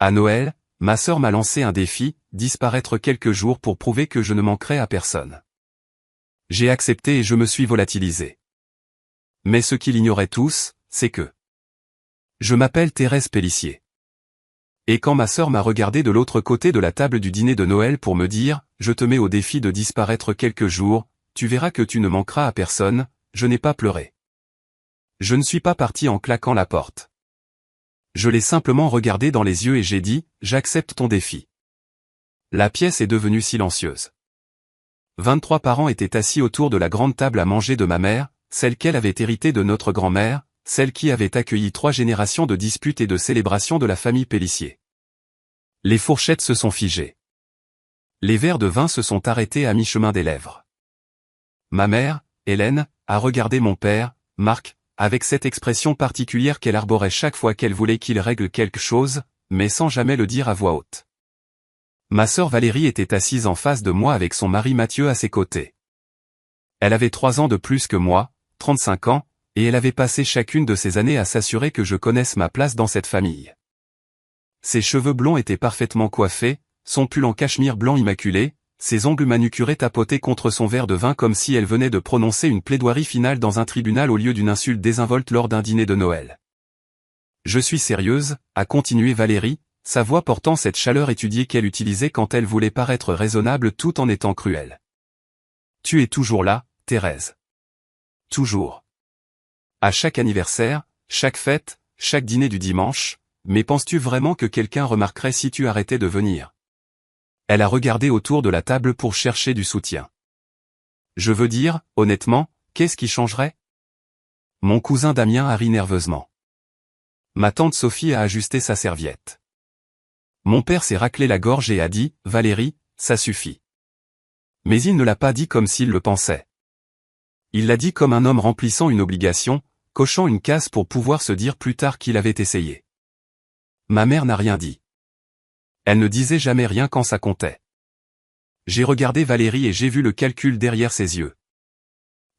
À Noël, ma sœur m'a lancé un défi, disparaître quelques jours pour prouver que je ne manquerais à personne. J'ai accepté et je me suis volatilisé. Mais ce qu'ils ignoraient tous, c'est que je m'appelle Thérèse Pélissier. Et quand ma sœur m'a regardé de l'autre côté de la table du dîner de Noël pour me dire « Je te mets au défi de disparaître quelques jours, tu verras que tu ne manqueras à personne », je n'ai pas pleuré. Je ne suis pas parti en claquant la porte. Je l'ai simplement regardé dans les yeux et j'ai dit « J'accepte ton défi ». La pièce est devenue silencieuse. 23 parents étaient assis autour de la grande table à manger de ma mère, celle qu'elle avait héritée de notre grand-mère, celle qui avait accueilli 3 générations de disputes et de célébrations de la famille Pélissier. Les fourchettes se sont figées. Les verres de vin se sont arrêtés à mi-chemin des lèvres. Ma mère, Hélène, a regardé mon père, Marc, avec cette expression particulière qu'elle arborait chaque fois qu'elle voulait qu'il règle quelque chose, mais sans jamais le dire à voix haute. Ma sœur Valérie était assise en face de moi avec son mari Mathieu à ses côtés. Elle avait 3 ans de plus que moi, 35 ans, et elle avait passé chacune de ces années à s'assurer que je connaisse ma place dans cette famille. Ses cheveux blonds étaient parfaitement coiffés, son pull en cachemire blanc immaculé, ses ongles manucurés tapotaient contre son verre de vin comme si elle venait de prononcer une plaidoirie finale dans un tribunal au lieu d'une insulte désinvolte lors d'un dîner de Noël. Je suis sérieuse, a continué Valérie, sa voix portant cette chaleur étudiée qu'elle utilisait quand elle voulait paraître raisonnable tout en étant cruelle. Tu es toujours là, Thérèse. Toujours. À chaque anniversaire, chaque fête, chaque dîner du dimanche, mais penses-tu vraiment que quelqu'un remarquerait si tu arrêtais de venir? Elle a regardé autour de la table pour chercher du soutien. Je veux dire, honnêtement, qu'est-ce qui changerait? Mon cousin Damien a ri nerveusement. Ma tante Sophie a ajusté sa serviette. Mon père s'est raclé la gorge et a dit, « Valérie, ça suffit. » Mais il ne l'a pas dit comme s'il le pensait. Il l'a dit comme un homme remplissant une obligation, cochant une case pour pouvoir se dire plus tard qu'il avait essayé. Ma mère n'a rien dit. Elle ne disait jamais rien quand ça comptait. J'ai regardé Valérie et j'ai vu le calcul derrière ses yeux.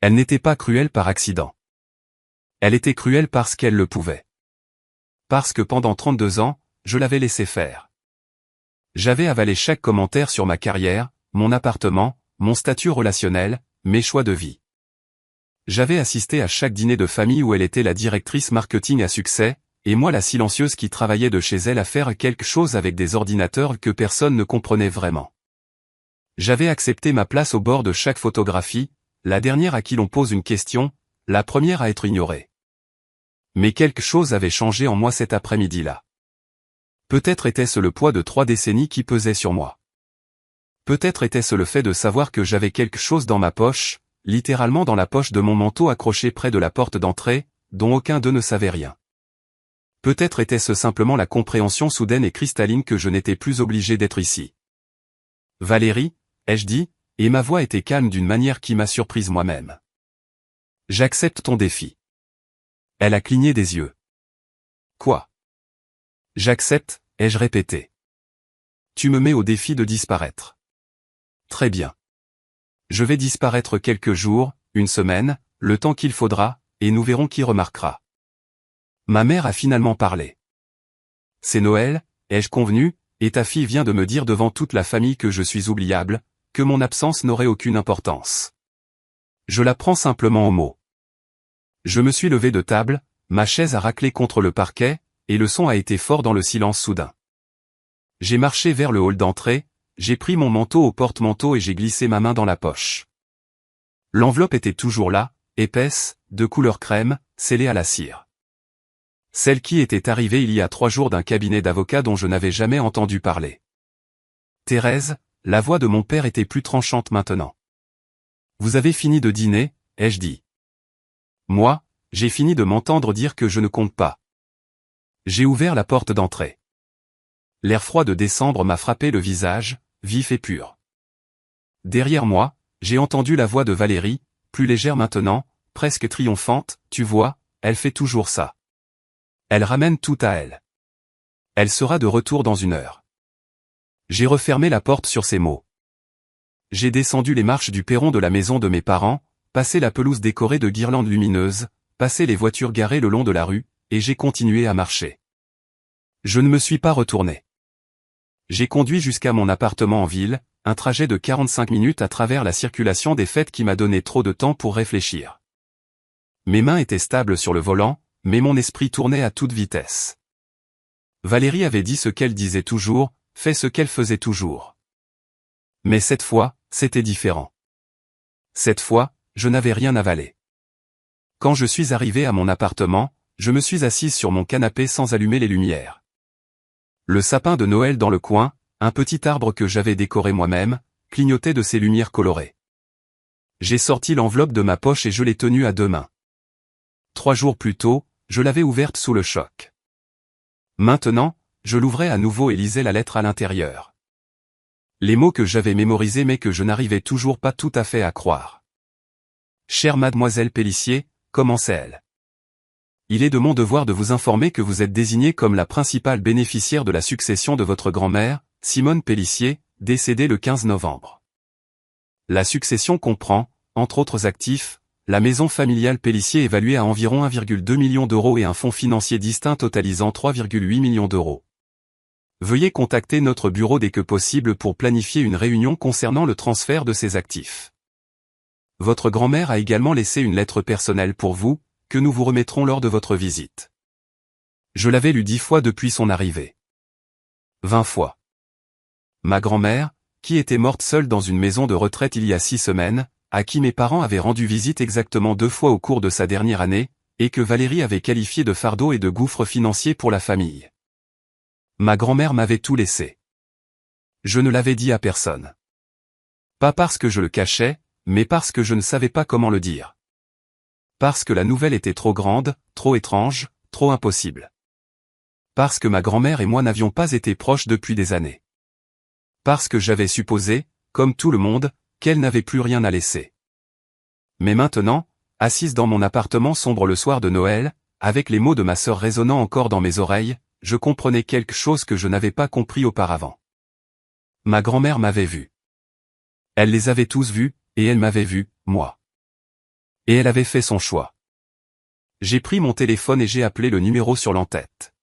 Elle n'était pas cruelle par accident. Elle était cruelle parce qu'elle le pouvait. Parce que pendant 32 ans, je l'avais laissé faire. J'avais avalé chaque commentaire sur ma carrière, mon appartement, mon statut relationnel, mes choix de vie. J'avais assisté à chaque dîner de famille où elle était la directrice marketing à succès, et moi la silencieuse qui travaillait de chez elle à faire quelque chose avec des ordinateurs que personne ne comprenait vraiment. J'avais accepté ma place au bord de chaque photographie, la dernière à qui l'on pose une question, la première à être ignorée. Mais quelque chose avait changé en moi cet après-midi-là. Peut-être était-ce le poids de 3 décennies qui pesait sur moi. Peut-être était-ce le fait de savoir que j'avais quelque chose dans ma poche, littéralement dans la poche de mon manteau accroché près de la porte d'entrée, dont aucun d'eux ne savait rien. Peut-être était-ce simplement la compréhension soudaine et cristalline que je n'étais plus obligé d'être ici. Valérie, ai-je dit, et ma voix était calme d'une manière qui m'a surprise moi-même. J'accepte ton défi. Elle a cligné des yeux. Quoi? J'accepte, ai-je répété. Tu me mets au défi de disparaître. Très bien. Je vais disparaître quelques jours, une semaine, le temps qu'il faudra, et nous verrons qui remarquera. Ma mère a finalement parlé. C'est Noël, ai-je convenu, et ta fille vient de me dire devant toute la famille que je suis oubliable, que mon absence n'aurait aucune importance. Je la prends simplement au mot. Je me suis levé de table, ma chaise a raclé contre le parquet, et le son a été fort dans le silence soudain. J'ai marché vers le hall d'entrée, j'ai pris mon manteau au porte-manteau et j'ai glissé ma main dans la poche. L'enveloppe était toujours là, épaisse, de couleur crème, scellée à la cire. Celle qui était arrivée il y a 3 jours d'un cabinet d'avocats dont je n'avais jamais entendu parler. Thérèse, la voix de mon père était plus tranchante maintenant. Vous avez fini de dîner, ai-je dit. Moi, j'ai fini de m'entendre dire que je ne compte pas. J'ai ouvert la porte d'entrée. L'air froid de décembre m'a frappé le visage, vif et pur. Derrière moi, j'ai entendu la voix de Valérie, plus légère maintenant, presque triomphante, tu vois, elle fait toujours ça. Elle ramène tout à elle. Elle sera de retour dans 1 heure. J'ai refermé la porte sur ces mots. J'ai descendu les marches du perron de la maison de mes parents, passé la pelouse décorée de guirlandes lumineuses, passé les voitures garées le long de la rue, et j'ai continué à marcher. Je ne me suis pas retourné. J'ai conduit jusqu'à mon appartement en ville, un trajet de 45 minutes à travers la circulation des fêtes qui m'a donné trop de temps pour réfléchir. Mes mains étaient stables sur le volant, mais mon esprit tournait à toute vitesse. Valérie avait dit ce qu'elle disait toujours, fait ce qu'elle faisait toujours. Mais cette fois, c'était différent. Cette fois, je n'avais rien avalé. Quand je suis arrivé à mon appartement, je me suis assise sur mon canapé sans allumer les lumières. Le sapin de Noël dans le coin, un petit arbre que j'avais décoré moi-même, clignotait de ses lumières colorées. J'ai sorti l'enveloppe de ma poche et je l'ai tenue à deux mains. 3 jours plus tôt, je l'avais ouverte sous le choc. Maintenant, je l'ouvrais à nouveau et lisais la lettre à l'intérieur. Les mots que j'avais mémorisés mais que je n'arrivais toujours pas tout à fait à croire. Chère mademoiselle Pélissier, commençait-elle. Il est de mon devoir de vous informer que vous êtes désignée comme la principale bénéficiaire de la succession de votre grand-mère, Simone Pélissier, décédée le 15 novembre. La succession comprend, entre autres actifs, la maison familiale Pélissier évaluée à environ 1,2 million d'euros et un fonds financier distinct totalisant 3,8 millions d'euros. Veuillez contacter notre bureau dès que possible pour planifier une réunion concernant le transfert de ces actifs. Votre grand-mère a également laissé une lettre personnelle pour vous, que nous vous remettrons lors de votre visite. Je l'avais lue 10 fois depuis son arrivée. 20 fois. Ma grand-mère, qui était morte seule dans une maison de retraite il y a 6 semaines, à qui mes parents avaient rendu visite exactement 2 fois au cours de sa dernière année, et que Valérie avait qualifié de fardeau et de gouffre financier pour la famille. Ma grand-mère m'avait tout laissé. Je ne l'avais dit à personne. Pas parce que je le cachais, mais parce que je ne savais pas comment le dire. Parce que la nouvelle était trop grande, trop étrange, trop impossible. Parce que ma grand-mère et moi n'avions pas été proches depuis des années. Parce que j'avais supposé, comme tout le monde, qu'elle n'avait plus rien à laisser. Mais maintenant, assise dans mon appartement sombre le soir de Noël, avec les mots de ma sœur résonnant encore dans mes oreilles, je comprenais quelque chose que je n'avais pas compris auparavant. Ma grand-mère m'avait vu. Elle les avait tous vus, et elle m'avait vu, moi. Et elle avait fait son choix. J'ai pris mon téléphone et j'ai appelé le numéro sur l'en-tête.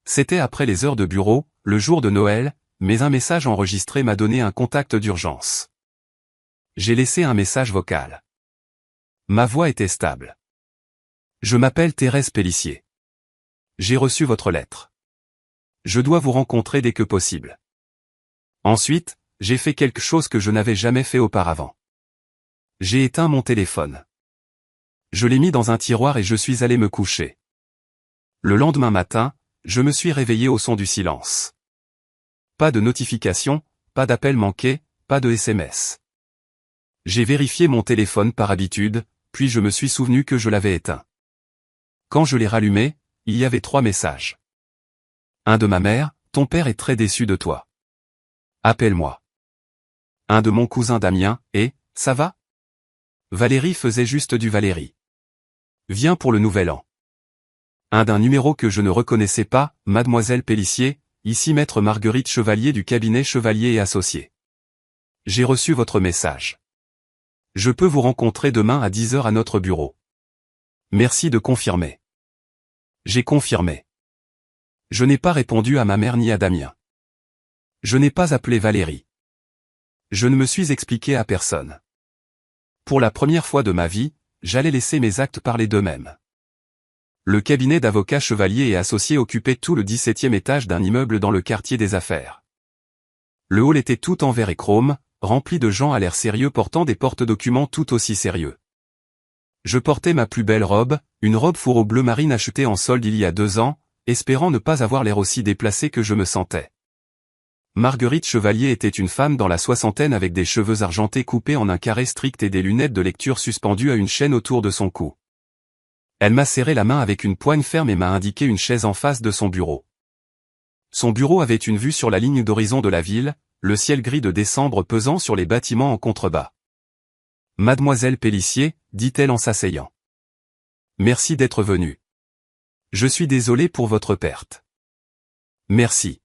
C'était après les heures de bureau, le jour de Noël, mais un message enregistré m'a donné un contact d'urgence. J'ai laissé un message vocal. Ma voix était stable. Je m'appelle Thérèse Pélissier. J'ai reçu votre lettre. Je dois vous rencontrer dès que possible. Ensuite, j'ai fait quelque chose que je n'avais jamais fait auparavant. J'ai éteint mon téléphone. Je l'ai mis dans un tiroir et je suis allé me coucher. Le lendemain matin, je me suis réveillé au son du silence. Pas de notification, pas d'appel manqué, pas de SMS. J'ai vérifié mon téléphone par habitude, puis je me suis souvenu que je l'avais éteint. Quand je l'ai rallumé, il y avait 3 messages. Un de ma mère, ton père est très déçu de toi. Appelle-moi. Un de mon cousin Damien, et, ça va? Valérie faisait juste du Valérie. Viens pour le nouvel an. Un d'un numéro que je ne reconnaissais pas, Mademoiselle Pélissier, ici maître Marguerite Chevalier du cabinet Chevalier et Associés. J'ai reçu votre message. Je peux vous rencontrer demain à 10 h à notre bureau. Merci de confirmer. J'ai confirmé. Je n'ai pas répondu à ma mère ni à Damien. Je n'ai pas appelé Valérie. Je ne me suis expliqué à personne. Pour la première fois de ma vie, j'allais laisser mes actes parler d'eux-mêmes. Le cabinet d'avocats Chevalier et Associés occupait tout le 17e étage d'un immeuble dans le quartier des Affaires. Le hall était tout en verre et chrome, rempli de gens à l'air sérieux portant des porte-documents tout aussi sérieux. Je portais ma plus belle robe, une robe fourreau bleu marine achetée en solde il y a 2 ans, espérant ne pas avoir l'air aussi déplacé que je me sentais. Marguerite Chevalier était une femme dans la soixantaine avec des cheveux argentés coupés en un carré strict et des lunettes de lecture suspendues à une chaîne autour de son cou. Elle m'a serré la main avec une poigne ferme et m'a indiqué une chaise en face de son bureau. Son bureau avait une vue sur la ligne d'horizon de la ville, le ciel gris de décembre pesant sur les bâtiments en contrebas. Mademoiselle Pélissier, dit-elle en s'asseyant. Merci d'être venue. Je suis désolée pour votre perte. Merci.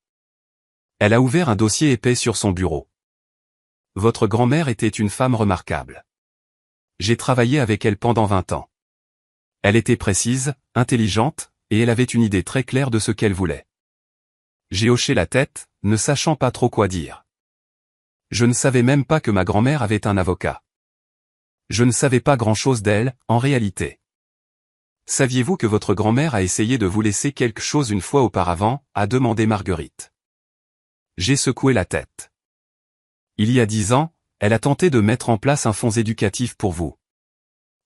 Elle a ouvert un dossier épais sur son bureau. Votre grand-mère était une femme remarquable. J'ai travaillé avec elle pendant 20 ans. Elle était précise, intelligente, et elle avait une idée très claire de ce qu'elle voulait. J'ai hoché la tête, ne sachant pas trop quoi dire. Je ne savais même pas que ma grand-mère avait un avocat. Je ne savais pas grand-chose d'elle, en réalité. Saviez-vous que votre grand-mère a essayé de vous laisser quelque chose une fois auparavant, a demandé Marguerite. J'ai secoué la tête. Il y a 10 ans, elle a tenté de mettre en place un fonds éducatif pour vous.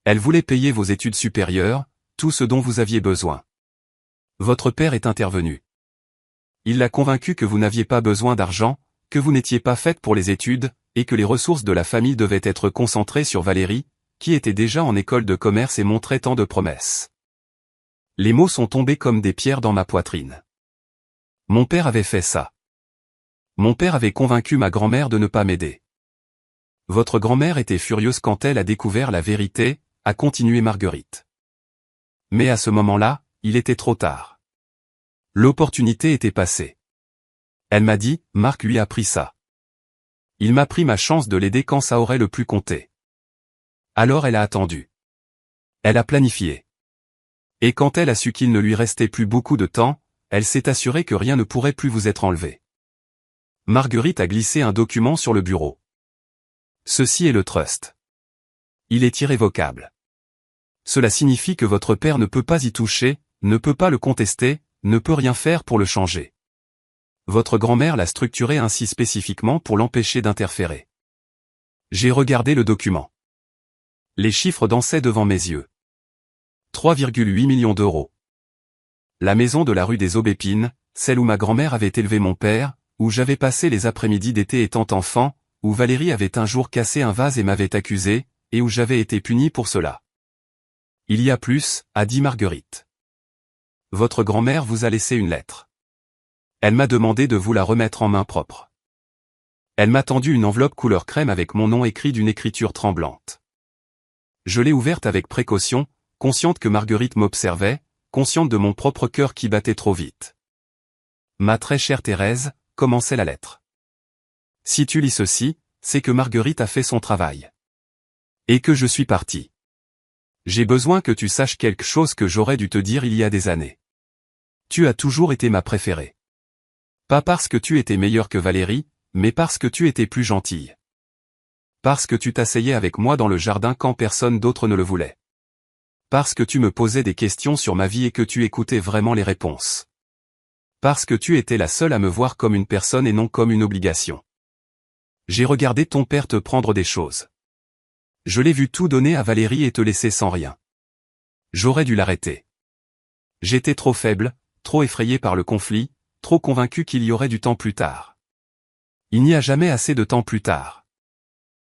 Elle voulait payer vos études supérieures, tout ce dont vous aviez besoin. Votre père est intervenu. Il l'a convaincu que vous n'aviez pas besoin d'argent, que vous n'étiez pas faite pour les études, et que les ressources de la famille devaient être concentrées sur Valérie, qui était déjà en école de commerce et montrait tant de promesses. Les mots sont tombés comme des pierres dans ma poitrine. Mon père avait fait ça. Mon père avait convaincu ma grand-mère de ne pas m'aider. Votre grand-mère était furieuse quand elle a découvert la vérité, a continué Marguerite. Mais à ce moment-là, il était trop tard. L'opportunité était passée. Elle m'a dit, Marc lui a pris ça. Il m'a pris ma chance de l'aider quand ça aurait le plus compté. Alors elle a attendu. Elle a planifié. Et quand elle a su qu'il ne lui restait plus beaucoup de temps, elle s'est assurée que rien ne pourrait plus vous être enlevé. Marguerite a glissé un document sur le bureau. Ceci est le trust. Il est irrévocable. Cela signifie que votre père ne peut pas y toucher, ne peut pas le contester, ne peut rien faire pour le changer. Votre grand-mère l'a structuré ainsi spécifiquement pour l'empêcher d'interférer. J'ai regardé le document. Les chiffres dansaient devant mes yeux. 3,8 millions d'euros. La maison de la rue des Aubépines, celle où ma grand-mère avait élevé mon père, où j'avais passé les après-midi d'été étant enfant, où Valérie avait un jour cassé un vase et m'avait accusé, et où j'avais été puni pour cela. Il y a plus, a dit Marguerite. Votre grand-mère vous a laissé une lettre. Elle m'a demandé de vous la remettre en main propre. Elle m'a tendu une enveloppe couleur crème avec mon nom écrit d'une écriture tremblante. Je l'ai ouverte avec précaution, consciente que Marguerite m'observait, consciente de mon propre cœur qui battait trop vite. Ma très chère Thérèse, commençait la lettre. Si tu lis ceci, c'est que Marguerite a fait son travail. Et que je suis parti. J'ai besoin que tu saches quelque chose que j'aurais dû te dire il y a des années. Tu as toujours été ma préférée. Pas parce que tu étais meilleure que Valérie, mais parce que tu étais plus gentille. Parce que tu t'asseyais avec moi dans le jardin quand personne d'autre ne le voulait. Parce que tu me posais des questions sur ma vie et que tu écoutais vraiment les réponses. Parce que tu étais la seule à me voir comme une personne et non comme une obligation. J'ai regardé ton père te prendre des choses. Je l'ai vu tout donner à Valérie et te laisser sans rien. J'aurais dû l'arrêter. J'étais trop faible, trop effrayé par le conflit, trop convaincu qu'il y aurait du temps plus tard. Il n'y a jamais assez de temps plus tard.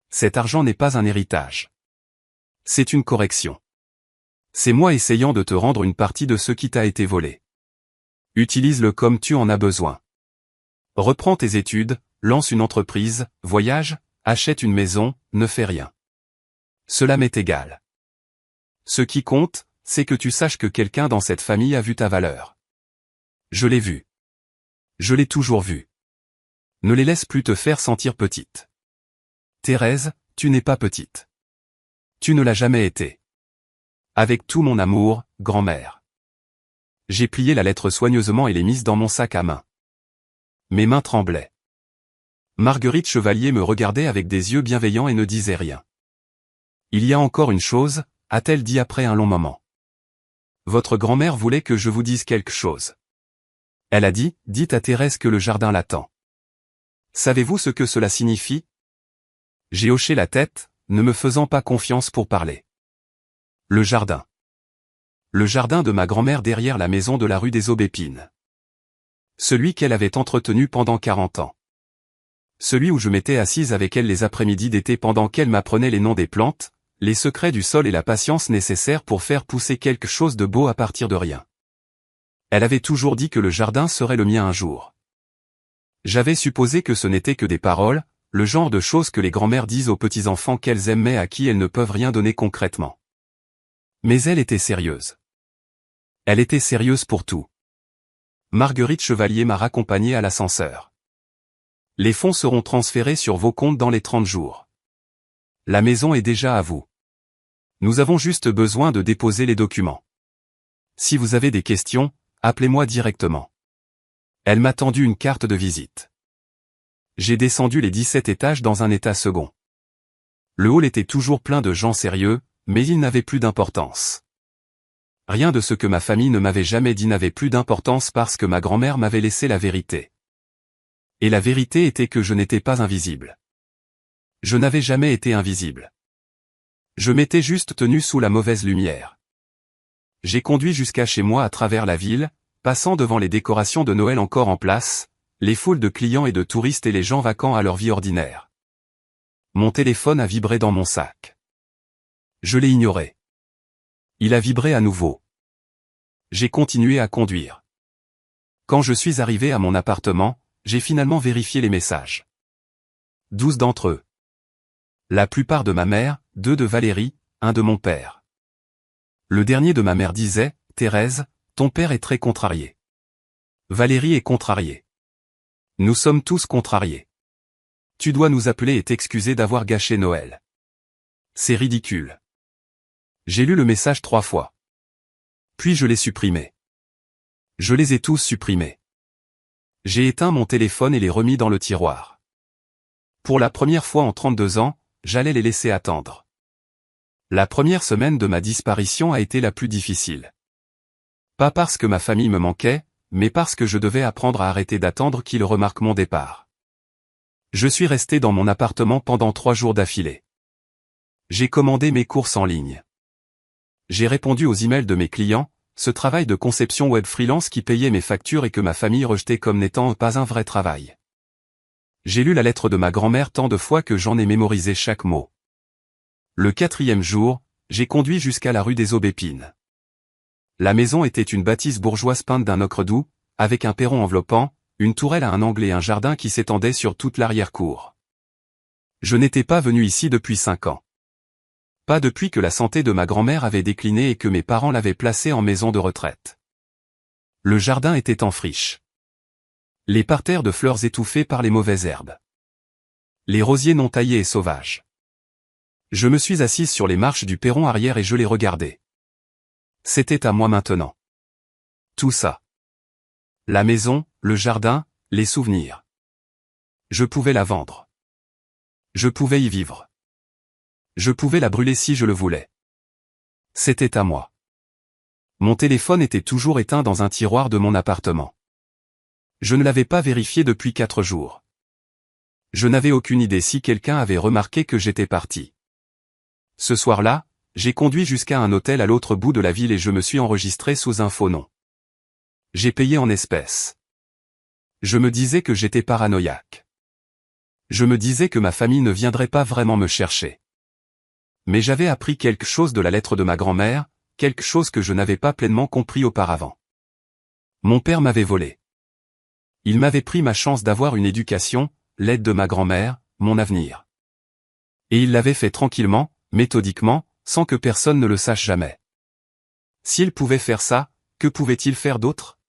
Cet argent n'est pas un héritage. C'est une correction. C'est moi essayant de te rendre une partie de ce qui t'a été volé. Utilise-le comme tu en as besoin. Reprends tes études, lance une entreprise, voyage, achète une maison, ne fais rien. Cela m'est égal. Ce qui compte, c'est que tu saches que quelqu'un dans cette famille a vu ta valeur. Je l'ai vu. Je l'ai toujours vu. Ne les laisse plus te faire sentir petite. Thérèse, tu n'es pas petite. Tu ne l'as jamais été. Avec tout mon amour, grand-mère. J'ai plié la lettre soigneusement et l'ai mise dans mon sac à main. Mes mains tremblaient. Marguerite Chevalier me regardait avec des yeux bienveillants et ne disait rien. Il y a encore une chose, a-t-elle dit après un long moment. Votre grand-mère voulait que je vous dise quelque chose. Elle a dit, dites à Thérèse que le jardin l'attend. Savez-vous ce que cela signifie? J'ai hoché la tête, ne me faisant pas confiance pour parler. Le jardin. Le jardin de ma grand-mère derrière la maison de la rue des Aubépines. Celui qu'elle avait entretenu pendant 40 ans. Celui où je m'étais assise avec elle les après-midi d'été pendant qu'elle m'apprenait les noms des plantes, les secrets du sol et la patience nécessaire pour faire pousser quelque chose de beau à partir de rien. Elle avait toujours dit que le jardin serait le mien un jour. J'avais supposé que ce n'était que des paroles, le genre de choses que les grand-mères disent aux petits-enfants qu'elles aiment mais à qui elles ne peuvent rien donner concrètement. Mais elle était sérieuse. Elle était sérieuse pour tout. Marguerite Chevalier m'a raccompagné à l'ascenseur. Les fonds seront transférés sur vos comptes dans les 30 jours. La maison est déjà à vous. Nous avons juste besoin de déposer les documents. Si vous avez des questions, appelez-moi directement. Elle m'a tendu une carte de visite. J'ai descendu les 17 étages dans un état second. Le hall était toujours plein de gens sérieux, mais il n'avait plus d'importance. Rien de ce que ma famille ne m'avait jamais dit n'avait plus d'importance parce que ma grand-mère m'avait laissé la vérité. Et la vérité était que je n'étais pas invisible. Je n'avais jamais été invisible. Je m'étais juste tenu sous la mauvaise lumière. J'ai conduit jusqu'à chez moi à travers la ville, passant devant les décorations de Noël encore en place, les foules de clients et de touristes et les gens vaquant à leur vie ordinaire. Mon téléphone a vibré dans mon sac. Je l'ai ignoré. Il a vibré à nouveau. J'ai continué à conduire. Quand je suis arrivé à mon appartement, j'ai finalement vérifié les messages. 12 d'entre eux. La plupart de ma mère, 2 de Valérie, 1 de mon père. Le dernier de ma mère disait, « Thérèse, ton père est très contrarié. Valérie est contrariée. Nous sommes tous contrariés. Tu dois nous appeler et t'excuser d'avoir gâché Noël. C'est ridicule. » J'ai lu le message 3 fois. Puis je l'ai supprimé. Je les ai tous supprimés. J'ai éteint mon téléphone et les remis dans le tiroir. Pour la première fois en 32 ans, j'allais les laisser attendre. La première semaine de ma disparition a été la plus difficile. Pas parce que ma famille me manquait, mais parce que je devais apprendre à arrêter d'attendre qu'ils remarquent mon départ. Je suis resté dans mon appartement pendant 3 jours d'affilée. J'ai commandé mes courses en ligne. J'ai répondu aux emails de mes clients, ce travail de conception web freelance qui payait mes factures et que ma famille rejetait comme n'étant pas un vrai travail. J'ai lu la lettre de ma grand-mère tant de fois que j'en ai mémorisé chaque mot. Le 4e jour, j'ai conduit jusqu'à la rue des Aubépines. La maison était une bâtisse bourgeoise peinte d'un ocre doux, avec un perron enveloppant, une tourelle à un angle et un jardin qui s'étendait sur toute l'arrière-cour. Je n'étais pas venu ici depuis 5 ans. Pas depuis que la santé de ma grand-mère avait décliné et que mes parents l'avaient placée en maison de retraite. Le jardin était en friche. Les parterres de fleurs étouffées par les mauvaises herbes. Les rosiers non taillés et sauvages. Je me suis assise sur les marches du perron arrière et je les regardais. C'était à moi maintenant. Tout ça. La maison, le jardin, les souvenirs. Je pouvais la vendre. Je pouvais y vivre. Je pouvais la brûler si je le voulais. C'était à moi. Mon téléphone était toujours éteint dans un tiroir de mon appartement. Je ne l'avais pas vérifié depuis 4 jours. Je n'avais aucune idée si quelqu'un avait remarqué que j'étais parti. Ce soir-là, j'ai conduit jusqu'à un hôtel à l'autre bout de la ville et je me suis enregistré sous un faux nom. J'ai payé en espèces. Je me disais que j'étais paranoïaque. Je me disais que ma famille ne viendrait pas vraiment me chercher. Mais j'avais appris quelque chose de la lettre de ma grand-mère, quelque chose que je n'avais pas pleinement compris auparavant. Mon père m'avait volé. Il m'avait pris ma chance d'avoir une éducation, l'aide de ma grand-mère, mon avenir. Et il l'avait fait tranquillement, méthodiquement, sans que personne ne le sache jamais. S'il pouvait faire ça, que pouvait-il faire d'autre?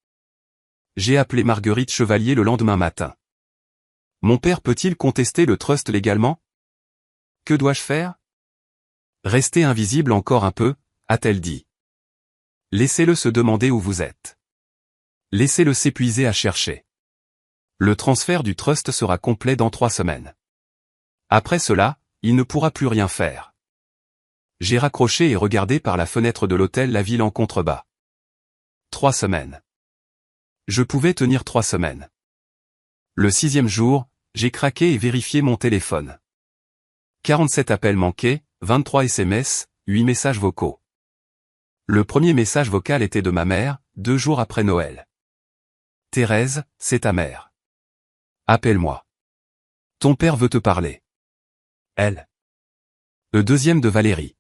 J'ai appelé Marguerite Chevalier le lendemain matin. Mon père peut-il contester le trust légalement? Que dois-je faire? Restez invisible encore un peu, a-t-elle dit. Laissez-le se demander où vous êtes. Laissez-le s'épuiser à chercher. Le transfert du trust sera complet dans 3 semaines. Après cela, il ne pourra plus rien faire. J'ai raccroché et regardé par la fenêtre de l'hôtel la ville en contrebas. 3 semaines. Je pouvais tenir 3 semaines. Le 6e jour, j'ai craqué et vérifié mon téléphone. 47 appels manqués, 23 SMS, 8 messages vocaux. Le premier message vocal était de ma mère, 2 jours après Noël. Thérèse, c'est ta mère. Appelle-moi. Ton père veut te parler. Elle. Le deuxième de Valérie.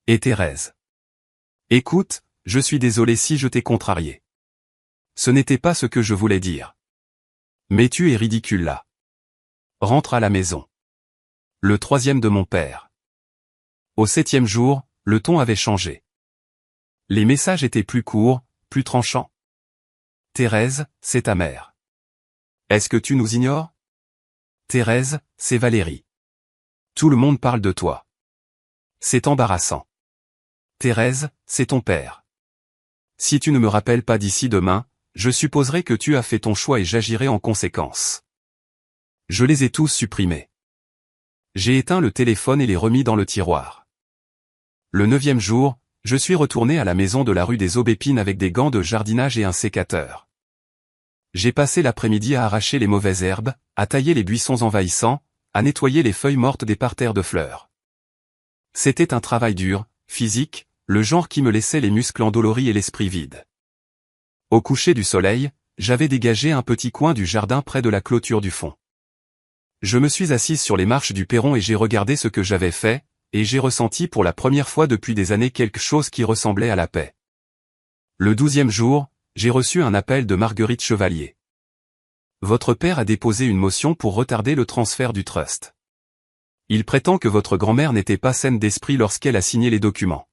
Et Thérèse. Écoute, je suis désolé si je t'ai contrarié. Ce n'était pas ce que je voulais dire. Mais tu es ridicule là. Rentre à la maison. Le 3e de mon père. Au 7e jour, le ton avait changé. Les messages étaient plus courts, plus tranchants. Thérèse, c'est ta mère. Est-ce que tu nous ignores? Thérèse, c'est Valérie. Tout le monde parle de toi. C'est embarrassant. Thérèse, c'est ton père. Si tu ne me rappelles pas d'ici demain, je supposerai que tu as fait ton choix et j'agirai en conséquence. Je les ai tous supprimés. J'ai éteint le téléphone et les remis dans le tiroir. Le 9e jour, je suis retourné à la maison de la rue des Aubépines avec des gants de jardinage et un sécateur. J'ai passé l'après-midi à arracher les mauvaises herbes, à tailler les buissons envahissants, à nettoyer les feuilles mortes des parterres de fleurs. C'était un travail dur, physique, le genre qui me laissait les muscles endoloris et l'esprit vide. Au coucher du soleil, j'avais dégagé un petit coin du jardin près de la clôture du fond. Je me suis assise sur les marches du perron et j'ai regardé ce que j'avais fait, et j'ai ressenti pour la première fois depuis des années quelque chose qui ressemblait à la paix. Le 12e jour, j'ai reçu un appel de Marguerite Chevalier. Votre père a déposé une motion pour retarder le transfert du trust. Il prétend que votre grand-mère n'était pas saine d'esprit lorsqu'elle a signé les documents.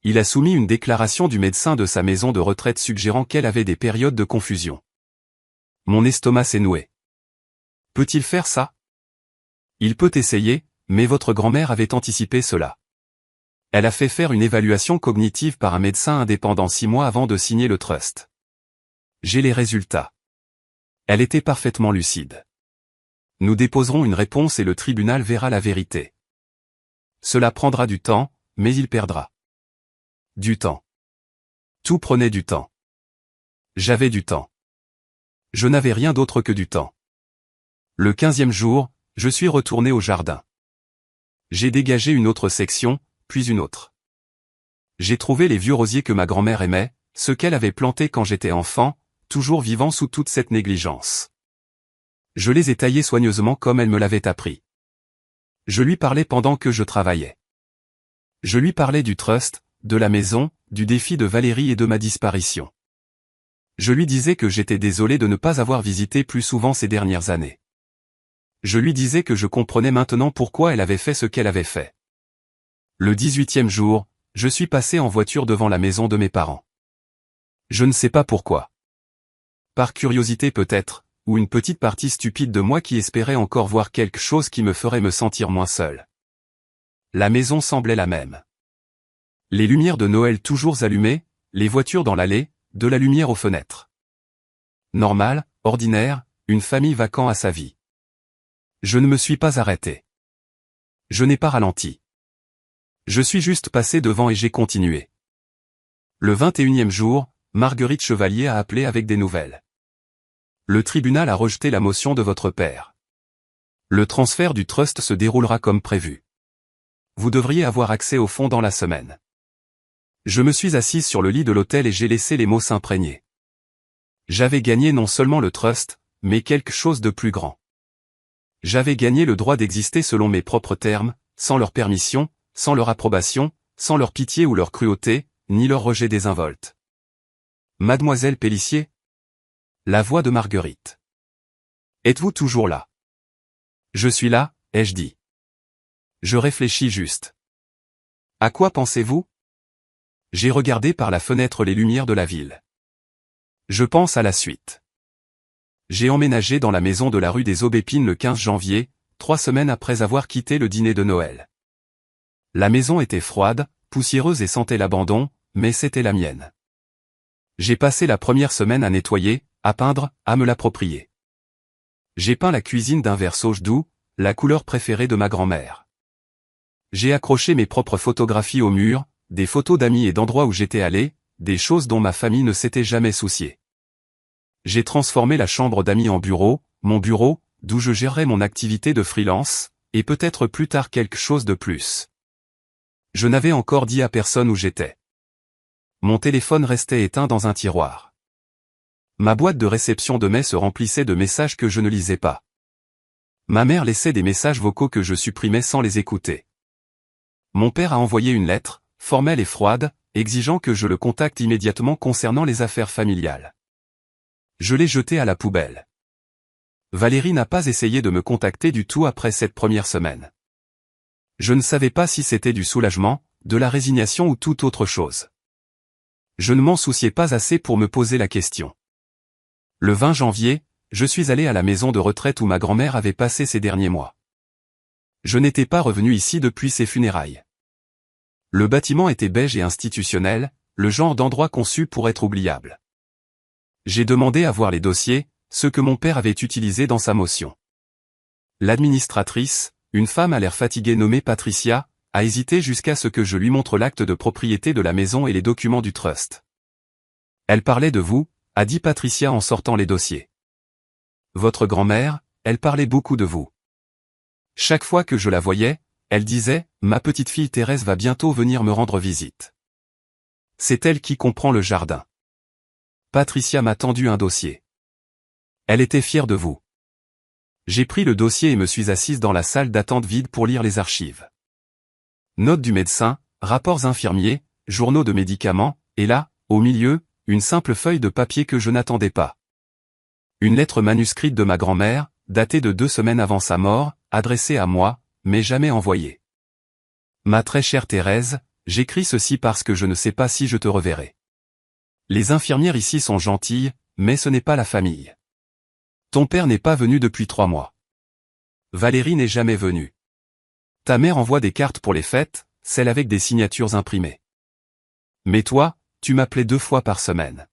Il a soumis une déclaration du médecin de sa maison de retraite suggérant qu'elle avait des périodes de confusion. Mon estomac s'est noué. Peut-il faire ça? Il peut essayer, mais votre grand-mère avait anticipé cela. Elle a fait faire une évaluation cognitive par un médecin indépendant 6 mois avant de signer le trust. J'ai les résultats. Elle était parfaitement lucide. Nous déposerons une réponse et le tribunal verra la vérité. Cela prendra du temps, mais il perdra. Du temps. Tout prenait du temps. J'avais du temps. Je n'avais rien d'autre que du temps. Le 15e jour, je suis retourné au jardin. J'ai dégagé une autre section, puis une autre. J'ai trouvé les vieux rosiers que ma grand-mère aimait, ceux qu'elle avait plantés quand j'étais enfant, toujours vivants sous toute cette négligence. Je les ai taillés soigneusement comme elle me l'avait appris. Je lui parlais pendant que je travaillais. Je lui parlais du trust, de la maison, du défi de Valérie et de ma disparition. Je lui disais que j'étais désolé de ne pas avoir visité plus souvent ces dernières années. Je lui disais que je comprenais maintenant pourquoi elle avait fait ce qu'elle avait fait. Le 18e jour, je suis passé en voiture devant la maison de mes parents. Je ne sais pas pourquoi. Par curiosité peut-être, ou une petite partie stupide de moi qui espérait encore voir quelque chose qui me ferait me sentir moins seul. La maison semblait la même. Les lumières de Noël toujours allumées, les voitures dans l'allée, de la lumière aux fenêtres. Normal, ordinaire, une famille vacant à sa vie. Je ne me suis pas arrêté. Je n'ai pas ralenti. Je suis juste passé devant et j'ai continué. Le 21e jour, Marguerite Chevalier a appelé avec des nouvelles. Le tribunal a rejeté la motion de votre père. Le transfert du trust se déroulera comme prévu. Vous devriez avoir accès au fonds dans la semaine. Je me suis assise sur le lit de l'hôtel et j'ai laissé les mots s'imprégner. J'avais gagné non seulement le trust, mais quelque chose de plus grand. J'avais gagné le droit d'exister selon mes propres termes, sans leur permission, sans leur approbation, sans leur pitié ou leur cruauté, ni leur rejet désinvolte. Mademoiselle Pélissier? La voix de Marguerite. Êtes-vous toujours là? Je suis là, ai-je dit. Je réfléchis juste. À quoi pensez-vous? J'ai regardé par la fenêtre les lumières de la ville. Je pense à la suite. J'ai emménagé dans la maison de la rue des Aubépines le 15 janvier, 3 semaines après avoir quitté le dîner de Noël. La maison était froide, poussiéreuse et sentait l'abandon, mais c'était la mienne. J'ai passé la première semaine à nettoyer, à peindre, à me l'approprier. J'ai peint la cuisine d'un vert sauge doux, la couleur préférée de ma grand-mère. J'ai accroché mes propres photographies au mur, des photos d'amis et d'endroits où j'étais allé, des choses dont ma famille ne s'était jamais souciée. J'ai transformé la chambre d'amis en bureau, mon bureau, d'où je gérerais mon activité de freelance, et peut-être plus tard quelque chose de plus. Je n'avais encore dit à personne où j'étais. Mon téléphone restait éteint dans un tiroir. Ma boîte de réception de mai se remplissait de messages que je ne lisais pas. Ma mère laissait des messages vocaux que je supprimais sans les écouter. Mon père a envoyé une lettre, formelle et froide, exigeant que je le contacte immédiatement concernant les affaires familiales. Je l'ai jetée à la poubelle. Valérie n'a pas essayé de me contacter du tout après cette première semaine. Je ne savais pas si c'était du soulagement, de la résignation ou toute autre chose. Je ne m'en souciais pas assez pour me poser la question. Le 20 janvier, je suis allé à la maison de retraite où ma grand-mère avait passé ses derniers mois. Je n'étais pas revenu ici depuis ses funérailles. Le bâtiment était beige et institutionnel, le genre d'endroit conçu pour être oubliable. J'ai demandé à voir les dossiers, ceux que mon père avait utilisés dans sa motion. L'administratrice, une femme à l'air fatigué nommée Patricia, a hésité jusqu'à ce que je lui montre l'acte de propriété de la maison et les documents du trust. Elle parlait de vous, a dit Patricia en sortant les dossiers. Votre grand-mère, elle parlait beaucoup de vous. Chaque fois que je la voyais, elle disait, ma petite fille Thérèse va bientôt venir me rendre visite. C'est elle qui comprend le jardin. Patricia m'a tendu un dossier. Elle était fière de vous. J'ai pris le dossier et me suis assise dans la salle d'attente vide pour lire les archives. Notes du médecin, rapports infirmiers, journaux de médicaments, et là, au milieu, une simple feuille de papier que je n'attendais pas. Une lettre manuscrite de ma grand-mère, datée de 2 semaines avant sa mort, adressée à moi, mais jamais envoyée. Ma très chère Thérèse, j'écris ceci parce que je ne sais pas si je te reverrai. Les infirmières ici sont gentilles, mais ce n'est pas la famille. Ton père n'est pas venu depuis 3 mois. Valérie n'est jamais venue. Ta mère envoie des cartes pour les fêtes, celles avec des signatures imprimées. Mais toi, tu m'appelais 2 fois par semaine.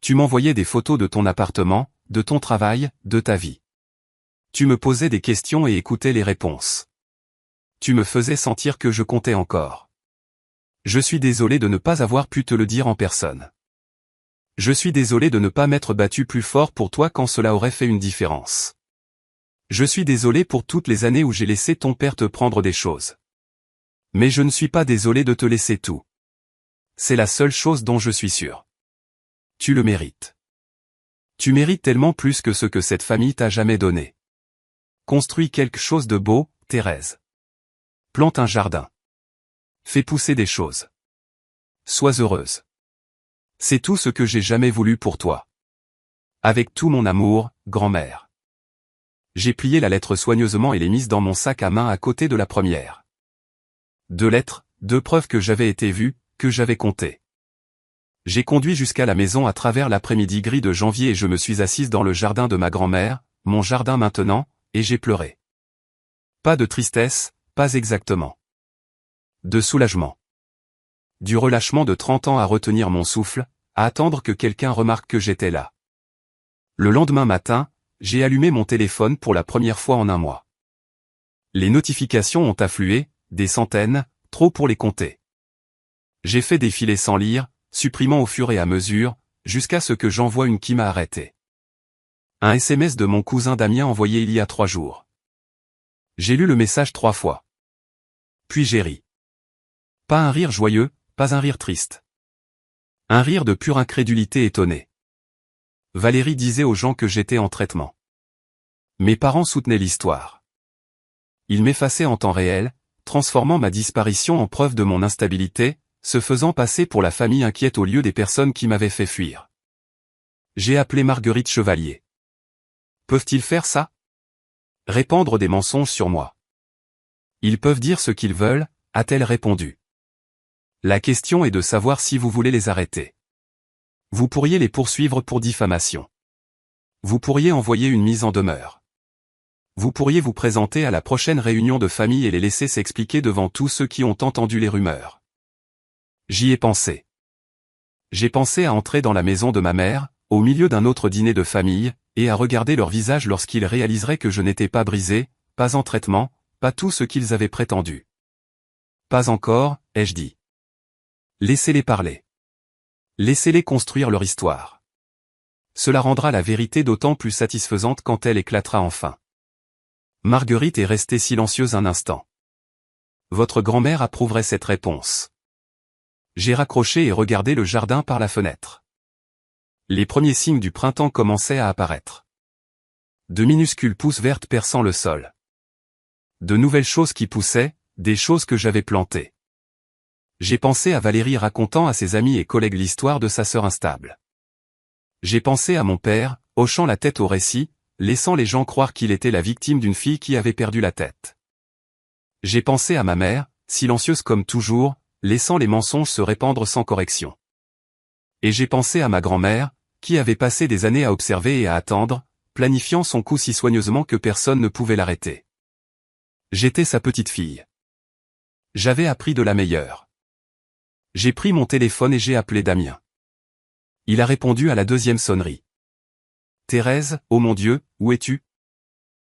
Tu m'envoyais des photos de ton appartement, de ton travail, de ta vie. Tu me posais des questions et écoutais les réponses. Tu me faisais sentir que je comptais encore. Je suis désolé de ne pas avoir pu te le dire en personne. Je suis désolé de ne pas m'être battu plus fort pour toi quand cela aurait fait une différence. Je suis désolé pour toutes les années où j'ai laissé ton père te prendre des choses. Mais je ne suis pas désolé de te laisser tout. C'est la seule chose dont je suis sûr. Tu le mérites. Tu mérites tellement plus que ce que cette famille t'a jamais donné. Construis quelque chose de beau, Thérèse. Plante un jardin. Fais pousser des choses. Sois heureuse. C'est tout ce que j'ai jamais voulu pour toi. Avec tout mon amour, grand-mère. J'ai plié la lettre soigneusement et l'ai mise dans mon sac à main à côté de la première. 2 lettres, 2 preuves que j'avais été vu, que j'avais compté. J'ai conduit jusqu'à la maison à travers l'après-midi gris de janvier et je me suis assise dans le jardin de ma grand-mère, mon jardin maintenant, et j'ai pleuré. Pas de tristesse, pas exactement. De soulagement. Du relâchement de 30 ans à retenir mon souffle, à attendre que quelqu'un remarque que j'étais là. Le lendemain matin, j'ai allumé mon téléphone pour la première fois en un mois. Les notifications ont afflué, des centaines, trop pour les compter. J'ai fait défiler sans lire, supprimant au fur et à mesure, jusqu'à ce que j'envoie une qui m'a arrêté. Un SMS de mon cousin Damien envoyé il y a 3 jours. J'ai lu le message 3 fois. Puis j'ai ri. Pas un rire joyeux, pas un rire triste. Un rire de pure incrédulité étonnée. Valérie disait aux gens que j'étais en traitement. Mes parents soutenaient l'histoire. Ils m'effaçaient en temps réel, transformant ma disparition en preuve de mon instabilité, se faisant passer pour la famille inquiète au lieu des personnes qui m'avaient fait fuir. J'ai appelé Marguerite Chevalier. Peuvent-ils faire ça? Répandre des mensonges sur moi. Ils peuvent dire ce qu'ils veulent, a-t-elle répondu. La question est de savoir si vous voulez les arrêter. Vous pourriez les poursuivre pour diffamation. Vous pourriez envoyer une mise en demeure. Vous pourriez vous présenter à la prochaine réunion de famille et les laisser s'expliquer devant tous ceux qui ont entendu les rumeurs. J'y ai pensé. J'ai pensé à entrer dans la maison de ma mère, au milieu d'un autre dîner de famille, et à regarder leur visage lorsqu'ils réaliseraient que je n'étais pas brisé, pas en traitement, pas tout ce qu'ils avaient prétendu. Pas encore, ai-je dit. Laissez-les parler. Laissez-les construire leur histoire. Cela rendra la vérité d'autant plus satisfaisante quand elle éclatera enfin. Marguerite est restée silencieuse un instant. Votre grand-mère approuverait cette réponse. J'ai raccroché et regardé le jardin par la fenêtre. Les premiers signes du printemps commençaient à apparaître. De minuscules pousses vertes perçant le sol. De nouvelles choses qui poussaient, des choses que j'avais plantées. J'ai pensé à Valérie racontant à ses amis et collègues l'histoire de sa sœur instable. J'ai pensé à mon père, hochant la tête au récit, laissant les gens croire qu'il était la victime d'une fille qui avait perdu la tête. J'ai pensé à ma mère, silencieuse comme toujours, laissant les mensonges se répandre sans correction. Et j'ai pensé à ma grand-mère, qui avait passé des années à observer et à attendre, planifiant son coup si soigneusement que personne ne pouvait l'arrêter. J'étais sa petite fille. J'avais appris de la meilleure. J'ai pris mon téléphone et j'ai appelé Damien. Il a répondu à la deuxième sonnerie. Thérèse, oh mon Dieu, où es-tu?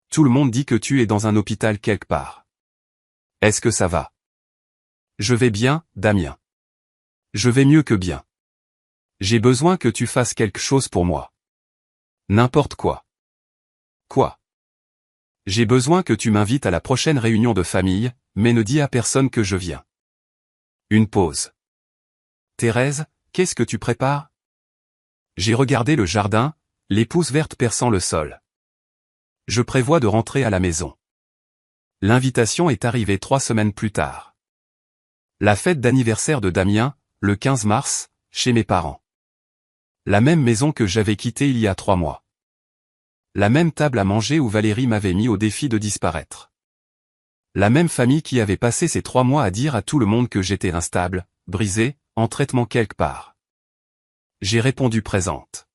Tout le monde dit que tu es dans un hôpital quelque part. Est-ce que ça va? Je vais bien, Damien. Je vais mieux que bien. J'ai besoin que tu fasses quelque chose pour moi. N'importe quoi. Quoi? J'ai besoin que tu m'invites à la prochaine réunion de famille, mais ne dis à personne que je viens. Une pause. Thérèse, qu'est-ce que tu prépares? J'ai regardé le jardin, les pousses vertes perçant le sol. Je prévois de rentrer à la maison. L'invitation est arrivée 3 semaines plus tard. La fête d'anniversaire de Damien, le 15 mars, chez mes parents. La même maison que j'avais quittée il y a 3 mois. La même table à manger où Valérie m'avait mis au défi de disparaître. La même famille qui avait passé ces 3 mois à dire à tout le monde que j'étais instable, brisé, en traitement quelque part. J'ai répondu présente.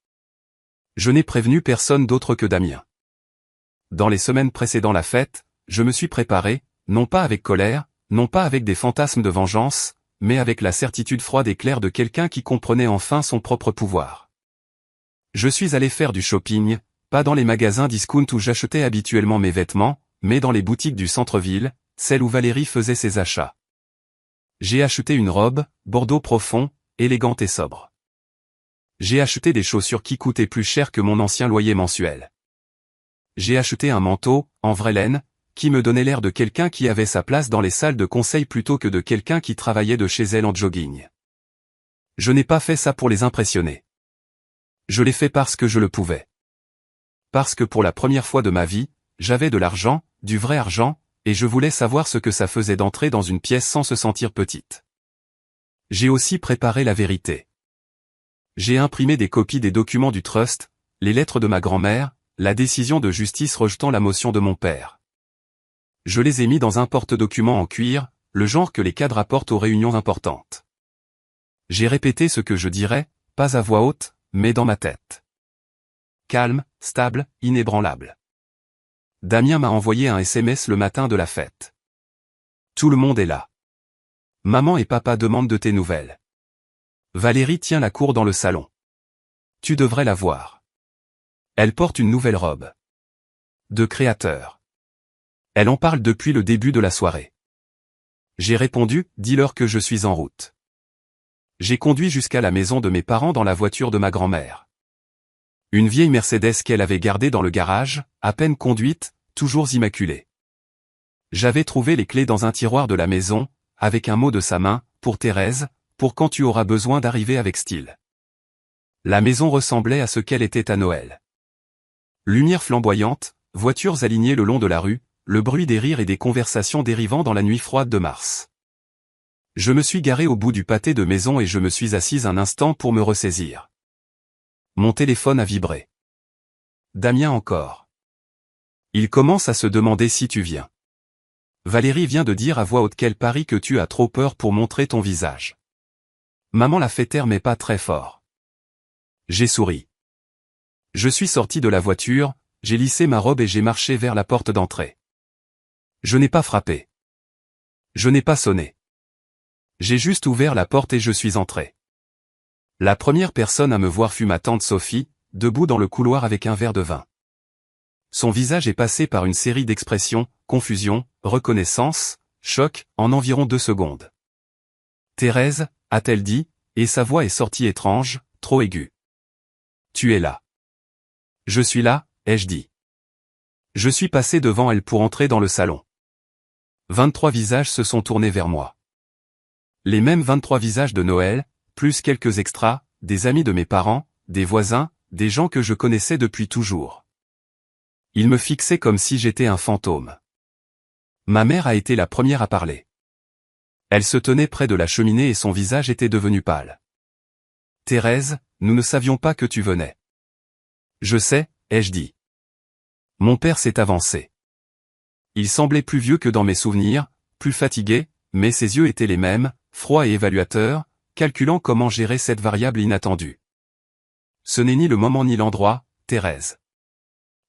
Je n'ai prévenu personne d'autre que Damien. Dans les semaines précédant la fête, je me suis préparé, non pas avec colère, non pas avec des fantasmes de vengeance, mais avec la certitude froide et claire de quelqu'un qui comprenait enfin son propre pouvoir. Je suis allé faire du shopping, pas dans les magasins discount où j'achetais habituellement mes vêtements, mais dans les boutiques du centre-ville, celles où Valérie faisait ses achats. J'ai acheté une robe, bordeaux profond, élégante et sobre. J'ai acheté des chaussures qui coûtaient plus cher que mon ancien loyer mensuel. J'ai acheté un manteau, en vraie laine, qui me donnait l'air de quelqu'un qui avait sa place dans les salles de conseil plutôt que de quelqu'un qui travaillait de chez elle en jogging. Je n'ai pas fait ça pour les impressionner. Je l'ai fait parce que je le pouvais. Parce que pour la première fois de ma vie, j'avais de l'argent, du vrai argent, et je voulais savoir ce que ça faisait d'entrer dans une pièce sans se sentir petite. J'ai aussi préparé la vérité. J'ai imprimé des copies des documents du trust, les lettres de ma grand-mère, la décision de justice rejetant la motion de mon père. Je les ai mis dans un porte-documents en cuir, le genre que les cadres apportent aux réunions importantes. J'ai répété ce que je dirais, pas à voix haute, mais dans ma tête. Calme, stable, inébranlable. Damien m'a envoyé un SMS le matin de la fête. Tout le monde est là. Maman et papa demandent de tes nouvelles. Valérie tient la cour dans le salon. Tu devrais la voir. Elle porte une nouvelle robe. De créateur. Elle en parle depuis le début de la soirée. J'ai répondu, dis-leur que je suis en route. J'ai conduit jusqu'à la maison de mes parents dans la voiture de ma grand-mère. Une vieille Mercedes qu'elle avait gardée dans le garage, à peine conduite, toujours immaculée. J'avais trouvé les clés dans un tiroir de la maison, avec un mot de sa main, pour Thérèse, pour quand tu auras besoin d'arriver avec style. La maison ressemblait à ce qu'elle était à Noël. Lumière flamboyante, voitures alignées le long de la rue, le bruit des rires et des conversations dérivant dans la nuit froide de mars. Je me suis garé au bout du pâté de maison et je me suis assise un instant pour me ressaisir. Mon téléphone a vibré. Damien encore. Il commence à se demander si tu viens. Valérie vient de dire à voix haute qu'elle parie que tu as trop peur pour montrer ton visage. Maman l'a fait taire mais pas très fort. J'ai souri. Je suis sorti de la voiture, j'ai lissé ma robe et j'ai marché vers la porte d'entrée. Je n'ai pas frappé. Je n'ai pas sonné. J'ai juste ouvert la porte et je suis entré. La première personne à me voir fut ma tante Sophie, debout dans le couloir avec un verre de vin. Son visage est passé par une série d'expressions, confusion, reconnaissance, choc, en environ 2 secondes. Thérèse, a-t-elle dit, et sa voix est sortie étrange, trop aiguë. Tu es là. Je suis là, ai-je dit. Je suis passé devant elle pour entrer dans le salon. 23 visages se sont tournés vers moi. Les mêmes 23 visages de Noël, plus quelques extras, des amis de mes parents, des voisins, des gens que je connaissais depuis toujours. Ils me fixaient comme si j'étais un fantôme. Ma mère a été la première à parler. Elle se tenait près de la cheminée et son visage était devenu pâle. Thérèse, nous ne savions pas que tu venais. Je sais, ai-je dit. Mon père s'est avancé. Il semblait plus vieux que dans mes souvenirs, plus fatigué, mais ses yeux étaient les mêmes, froids et évaluateurs, calculant comment gérer cette variable inattendue. Ce n'est ni le moment ni l'endroit, Thérèse.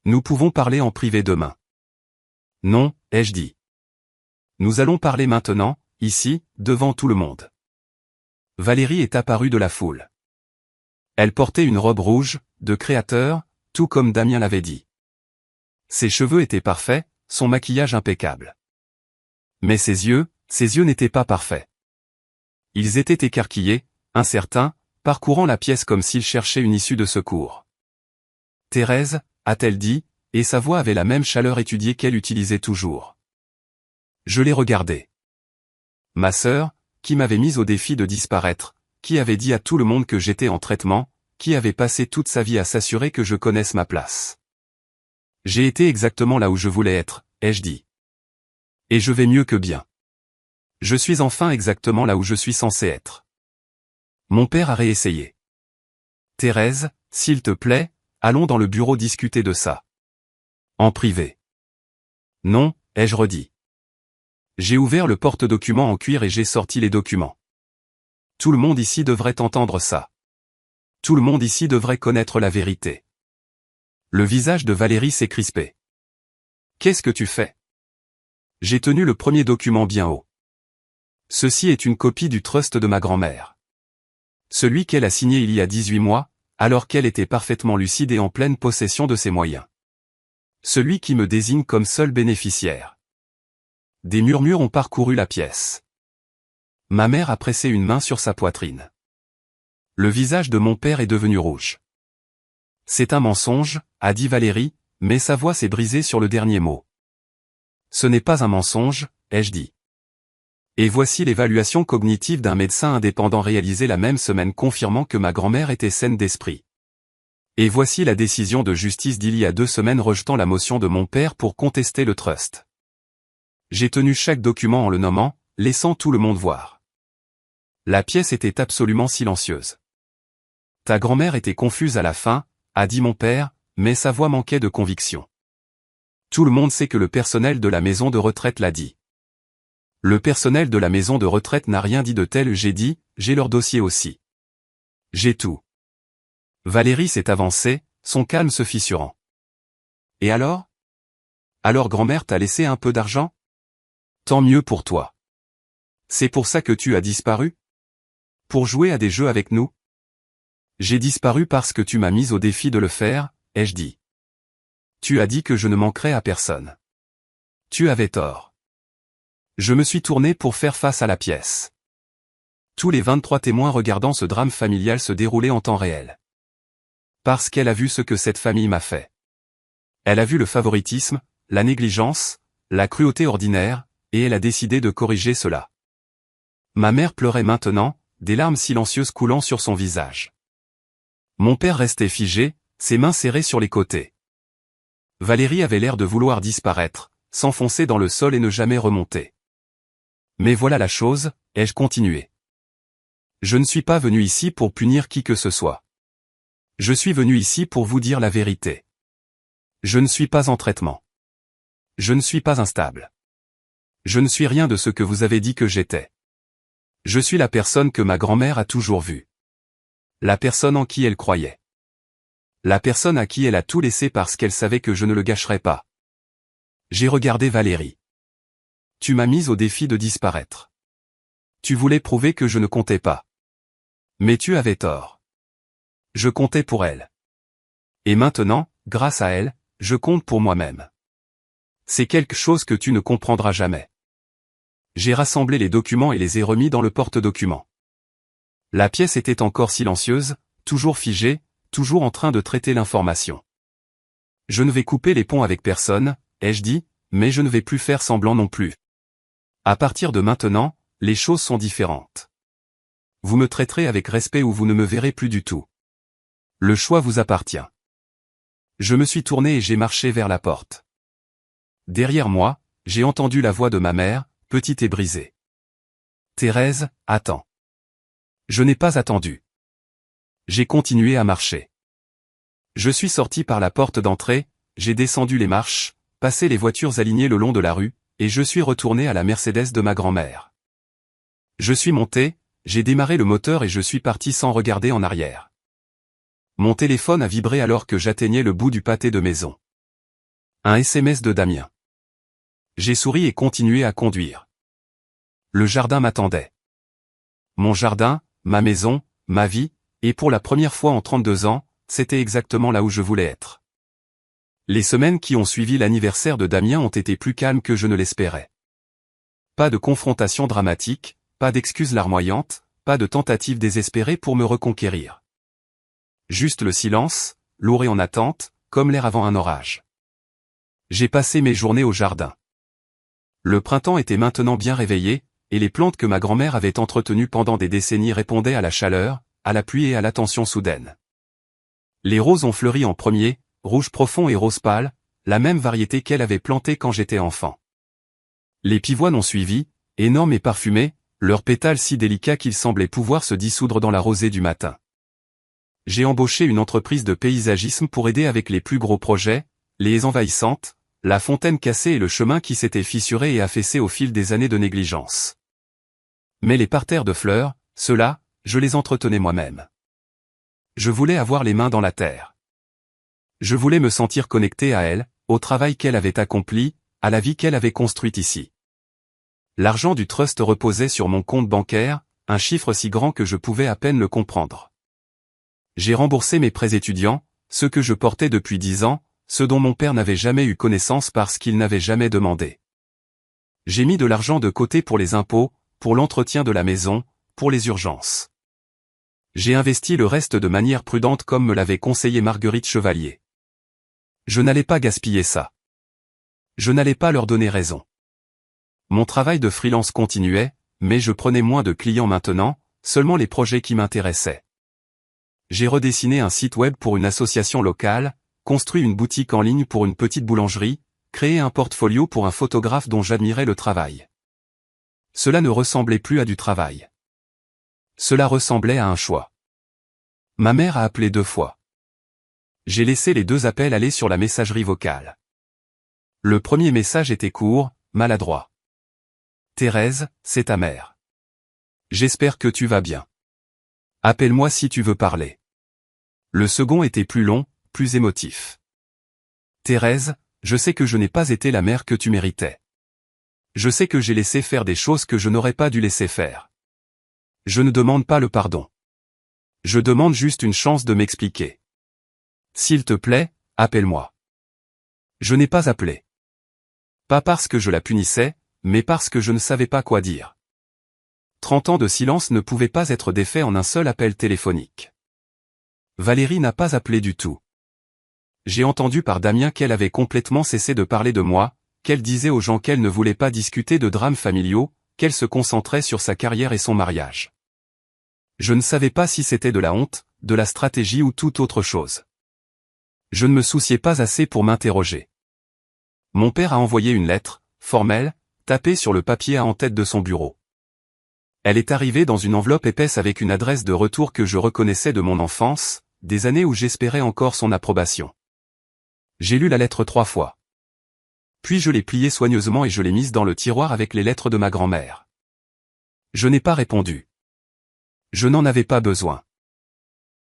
Nous pouvons parler en privé demain. Non, ai-je dit. Nous allons parler maintenant, ici, devant tout le monde. Valérie est apparue de la foule. Elle portait une robe rouge, de créateur, tout comme Damien l'avait dit. Ses cheveux étaient parfaits, son maquillage impeccable. Mais ses yeux n'étaient pas parfaits. Ils étaient écarquillés, incertains, parcourant la pièce comme s'ils cherchaient une issue de secours. « Thérèse » a-t-elle dit, et sa voix avait la même chaleur étudiée qu'elle utilisait toujours. Je l'ai regardée. Ma sœur, qui m'avait mise au défi de disparaître, qui avait dit à tout le monde que j'étais en traitement, qui avait passé toute sa vie à s'assurer que je connaisse ma place. J'ai été exactement là où je voulais être, ai-je dit. Et je vais mieux que bien. Je suis enfin exactement là où je suis censé être. Mon père a réessayé. Thérèse, s'il te plaît, allons dans le bureau discuter de ça. En privé. Non, ai-je redit. J'ai ouvert le porte-documents en cuir et j'ai sorti les documents. Tout le monde ici devrait entendre ça. Tout le monde ici devrait connaître la vérité. Le visage de Valérie s'est crispé. Qu'est-ce que tu fais? J'ai tenu le premier document bien haut. Ceci est une copie du trust de ma grand-mère. Celui qu'elle a signé il y a 18 mois, alors qu'elle était parfaitement lucide et en pleine possession de ses moyens. Celui qui me désigne comme seul bénéficiaire. Des murmures ont parcouru la pièce. Ma mère a pressé une main sur sa poitrine. Le visage de mon père est devenu rouge. C'est un mensonge, a dit Valérie, mais sa voix s'est brisée sur le dernier mot. Ce n'est pas un mensonge, ai-je dit. Et voici l'évaluation cognitive d'un médecin indépendant réalisée la même semaine confirmant que ma grand-mère était saine d'esprit. Et voici la décision de justice d'il y a 2 semaines rejetant la motion de mon père pour contester le trust. J'ai tenu chaque document en le nommant, laissant tout le monde voir. La pièce était absolument silencieuse. Ta grand-mère était confuse à la fin, a dit mon père, mais sa voix manquait de conviction. Tout le monde sait que le personnel de la maison de retraite l'a dit. Le personnel de la maison de retraite n'a rien dit de tel, j'ai dit, j'ai leur dossier aussi. J'ai tout. Valérie s'est avancée, son calme se fissurant. Et alors? Alors grand-mère t'a laissé un peu d'argent? Tant mieux pour toi. C'est pour ça que tu as disparu? Pour jouer à des jeux avec nous? J'ai disparu parce que tu m'as mise au défi de le faire, ai-je dit. Tu as dit que je ne manquerais à personne. Tu avais tort. Je me suis tourné pour faire face à la pièce. Tous les 23 témoins regardant ce drame familial se dérouler en temps réel. Parce qu'elle a vu ce que cette famille m'a fait. Elle a vu le favoritisme, la négligence, la cruauté ordinaire, et elle a décidé de corriger cela. Ma mère pleurait maintenant, des larmes silencieuses coulant sur son visage. Mon père restait figé, ses mains serrées sur les côtés. Valérie avait l'air de vouloir disparaître, s'enfoncer dans le sol et ne jamais remonter. Mais voilà la chose, ai-je continué. Je ne suis pas venu ici pour punir qui que ce soit. Je suis venu ici pour vous dire la vérité. Je ne suis pas en traitement. Je ne suis pas instable. Je ne suis rien de ce que vous avez dit que j'étais. Je suis la personne que ma grand-mère a toujours vue. La personne en qui elle croyait. La personne à qui elle a tout laissé parce qu'elle savait que je ne le gâcherais pas. J'ai regardé Valérie. Tu m'as mise au défi de disparaître. Tu voulais prouver que je ne comptais pas. Mais tu avais tort. Je comptais pour elle. Et maintenant, grâce à elle, je compte pour moi-même. C'est quelque chose que tu ne comprendras jamais. J'ai rassemblé les documents et les ai remis dans le porte-documents. La pièce était encore silencieuse, toujours figée, toujours en train de traiter l'information. Je ne vais couper les ponts avec personne, ai-je dit, mais je ne vais plus faire semblant non plus. À partir de maintenant, les choses sont différentes. Vous me traiterez avec respect ou vous ne me verrez plus du tout. Le choix vous appartient. Je me suis tourné et j'ai marché vers la porte. Derrière moi, j'ai entendu la voix de ma mère, petite et brisée. Thérèse, attends. Je n'ai pas attendu. J'ai continué à marcher. Je suis sorti par la porte d'entrée, j'ai descendu les marches, passé les voitures alignées le long de la rue, et je suis retourné à la Mercedes de ma grand-mère. Je suis monté, j'ai démarré le moteur et je suis parti sans regarder en arrière. Mon téléphone a vibré alors que j'atteignais le bout du pâté de maison. Un SMS de Damien. J'ai souri et continué à conduire. Le jardin m'attendait. Mon jardin, ma maison, ma vie, et pour la première fois en 32 ans, c'était exactement là où je voulais être. Les semaines qui ont suivi l'anniversaire de Damien ont été plus calmes que je ne l'espérais. Pas de confrontation dramatique, pas d'excuses larmoyantes, pas de tentatives désespérées pour me reconquérir. Juste le silence, lourd et en attente, comme l'air avant un orage. J'ai passé mes journées au jardin. Le printemps était maintenant bien réveillé, et les plantes que ma grand-mère avait entretenues pendant des décennies répondaient à la chaleur, à la pluie et à l'attention soudaine. Les roses ont fleuri en premier, rouge profond et rose pâle, la même variété qu'elle avait plantée quand j'étais enfant. Les pivoines ont suivi, énormes et parfumés, leurs pétales si délicats qu'ils semblaient pouvoir se dissoudre dans la rosée du matin. J'ai embauché une entreprise de paysagisme pour aider avec les plus gros projets, les haies envahissantes, la fontaine cassée et le chemin qui s'était fissuré et affaissé au fil des années de négligence. Mais les parterres de fleurs, ceux-là, je les entretenais moi-même. Je voulais avoir les mains dans la terre. Je voulais me sentir connecté à elle, au travail qu'elle avait accompli, à la vie qu'elle avait construite ici. L'argent du trust reposait sur mon compte bancaire, un chiffre si grand que je pouvais à peine le comprendre. J'ai remboursé mes prêts étudiants, ceux que je portais depuis 10 ans, ceux dont mon père n'avait jamais eu connaissance parce qu'il n'avait jamais demandé. J'ai mis de l'argent de côté pour les impôts, pour l'entretien de la maison, pour les urgences. J'ai investi le reste de manière prudente comme me l'avait conseillé Marguerite Chevalier. Je n'allais pas gaspiller ça. Je n'allais pas leur donner raison. Mon travail de freelance continuait, mais je prenais moins de clients maintenant, seulement les projets qui m'intéressaient. J'ai redessiné un site web pour une association locale, construit une boutique en ligne pour une petite boulangerie, créé un portfolio pour un photographe dont j'admirais le travail. Cela ne ressemblait plus à du travail. Cela ressemblait à un choix. Ma mère a appelé 2 fois. J'ai laissé les 2 appels aller sur la messagerie vocale. Le premier message était court, maladroit. Thérèse, c'est ta mère. J'espère que tu vas bien. Appelle-moi si tu veux parler. Le second était plus long, plus émotif. Thérèse, je sais que je n'ai pas été la mère que tu méritais. Je sais que j'ai laissé faire des choses que je n'aurais pas dû laisser faire. Je ne demande pas le pardon. Je demande juste une chance de m'expliquer. S'il te plaît, appelle-moi. Je n'ai pas appelé. Pas parce que je la punissais, mais parce que je ne savais pas quoi dire. 30 ans de silence ne pouvaient pas être défaits en un seul appel téléphonique. Valérie n'a pas appelé du tout. J'ai entendu par Damien qu'elle avait complètement cessé de parler de moi, qu'elle disait aux gens qu'elle ne voulait pas discuter de drames familiaux, qu'elle se concentrait sur sa carrière et son mariage. Je ne savais pas si c'était de la honte, de la stratégie ou toute autre chose. Je ne me souciais pas assez pour m'interroger. Mon père a envoyé une lettre, formelle, tapée sur le papier en tête de son bureau. Elle est arrivée dans une enveloppe épaisse avec une adresse de retour que je reconnaissais de mon enfance, des années où j'espérais encore son approbation. J'ai lu la lettre 3 fois. Puis je l'ai pliée soigneusement et je l'ai mise dans le tiroir avec les lettres de ma grand-mère. Je n'ai pas répondu. Je n'en avais pas besoin.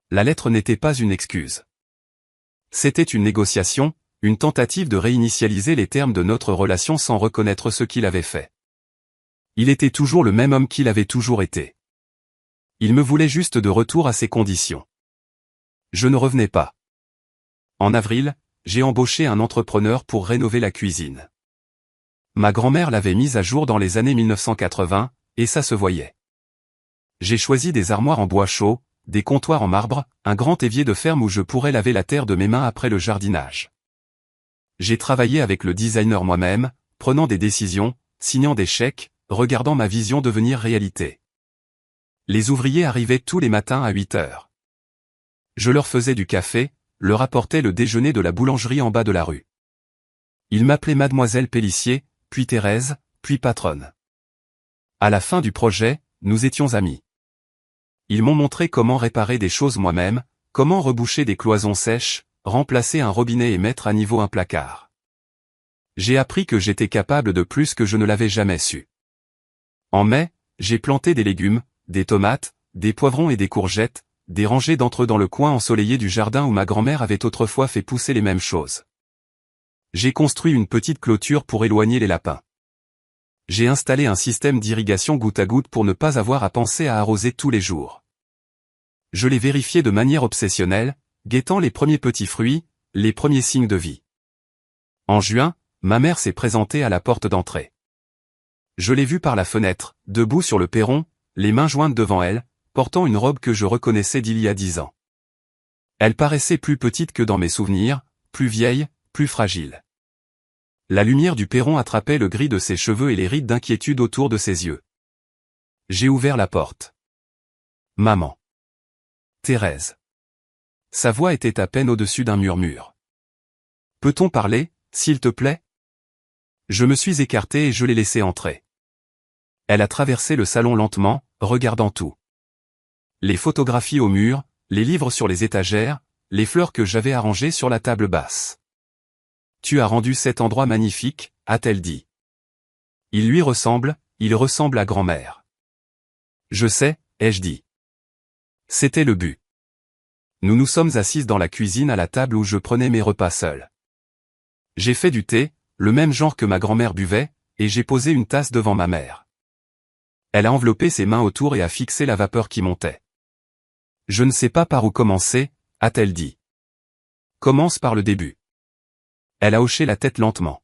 La lettre n'était pas une excuse. C'était une négociation, une tentative de réinitialiser les termes de notre relation sans reconnaître ce qu'il avait fait. Il était toujours le même homme qu'il avait toujours été. Il me voulait juste de retour à ses conditions. Je ne revenais pas. En avril, j'ai embauché un entrepreneur pour rénover la cuisine. Ma grand-mère l'avait mise à jour dans les années 1980, et ça se voyait. J'ai choisi des armoires en bois chaud, des comptoirs en marbre, un grand évier de ferme où je pourrais laver la terre de mes mains après le jardinage. J'ai travaillé avec le designer moi-même, prenant des décisions, signant des chèques, regardant ma vision devenir réalité. Les ouvriers arrivaient tous les matins à 8 heures. Je leur faisais du café, leur apportais le déjeuner de la boulangerie en bas de la rue. Ils m'appelaient Mademoiselle Pélissier, puis Thérèse, puis patronne. À la fin du projet, nous étions amis. Ils m'ont montré comment réparer des choses moi-même, comment reboucher des cloisons sèches, remplacer un robinet et mettre à niveau un placard. J'ai appris que j'étais capable de plus que je ne l'avais jamais su. En mai, j'ai planté des légumes, des tomates, des poivrons et des courgettes, des rangées d'entre eux dans le coin ensoleillé du jardin où ma grand-mère avait autrefois fait pousser les mêmes choses. J'ai construit une petite clôture pour éloigner les lapins. J'ai installé un système d'irrigation goutte à goutte pour ne pas avoir à penser à arroser tous les jours. Je l'ai vérifié de manière obsessionnelle, guettant les premiers petits fruits, les premiers signes de vie. En juin, ma mère s'est présentée à la porte d'entrée. Je l'ai vue par la fenêtre, debout sur le perron, les mains jointes devant elle, portant une robe que je reconnaissais d'il y a 10 ans. Elle paraissait plus petite que dans mes souvenirs, plus vieille, plus fragile. La lumière du perron attrapait le gris de ses cheveux et les rides d'inquiétude autour de ses yeux. J'ai ouvert la porte. Maman. Thérèse. Sa voix était à peine au-dessus d'un murmure. Peut-on parler, s'il te plaît? Je me suis écarté et je l'ai laissée entrer. Elle a traversé le salon lentement, regardant tout. Les photographies au mur, les livres sur les étagères, les fleurs que j'avais arrangées sur la table basse. Tu as rendu cet endroit magnifique, a-t-elle dit. Il lui ressemble, il ressemble à grand-mère. Je sais, ai-je dit. C'était le but. Nous nous sommes assises dans la cuisine à la table où je prenais mes repas seul. J'ai fait du thé, le même genre que ma grand-mère buvait, et j'ai posé une tasse devant ma mère. Elle a enveloppé ses mains autour et a fixé la vapeur qui montait. Je ne sais pas par où commencer, a-t-elle dit. Commence par le début. Elle a hoché la tête lentement.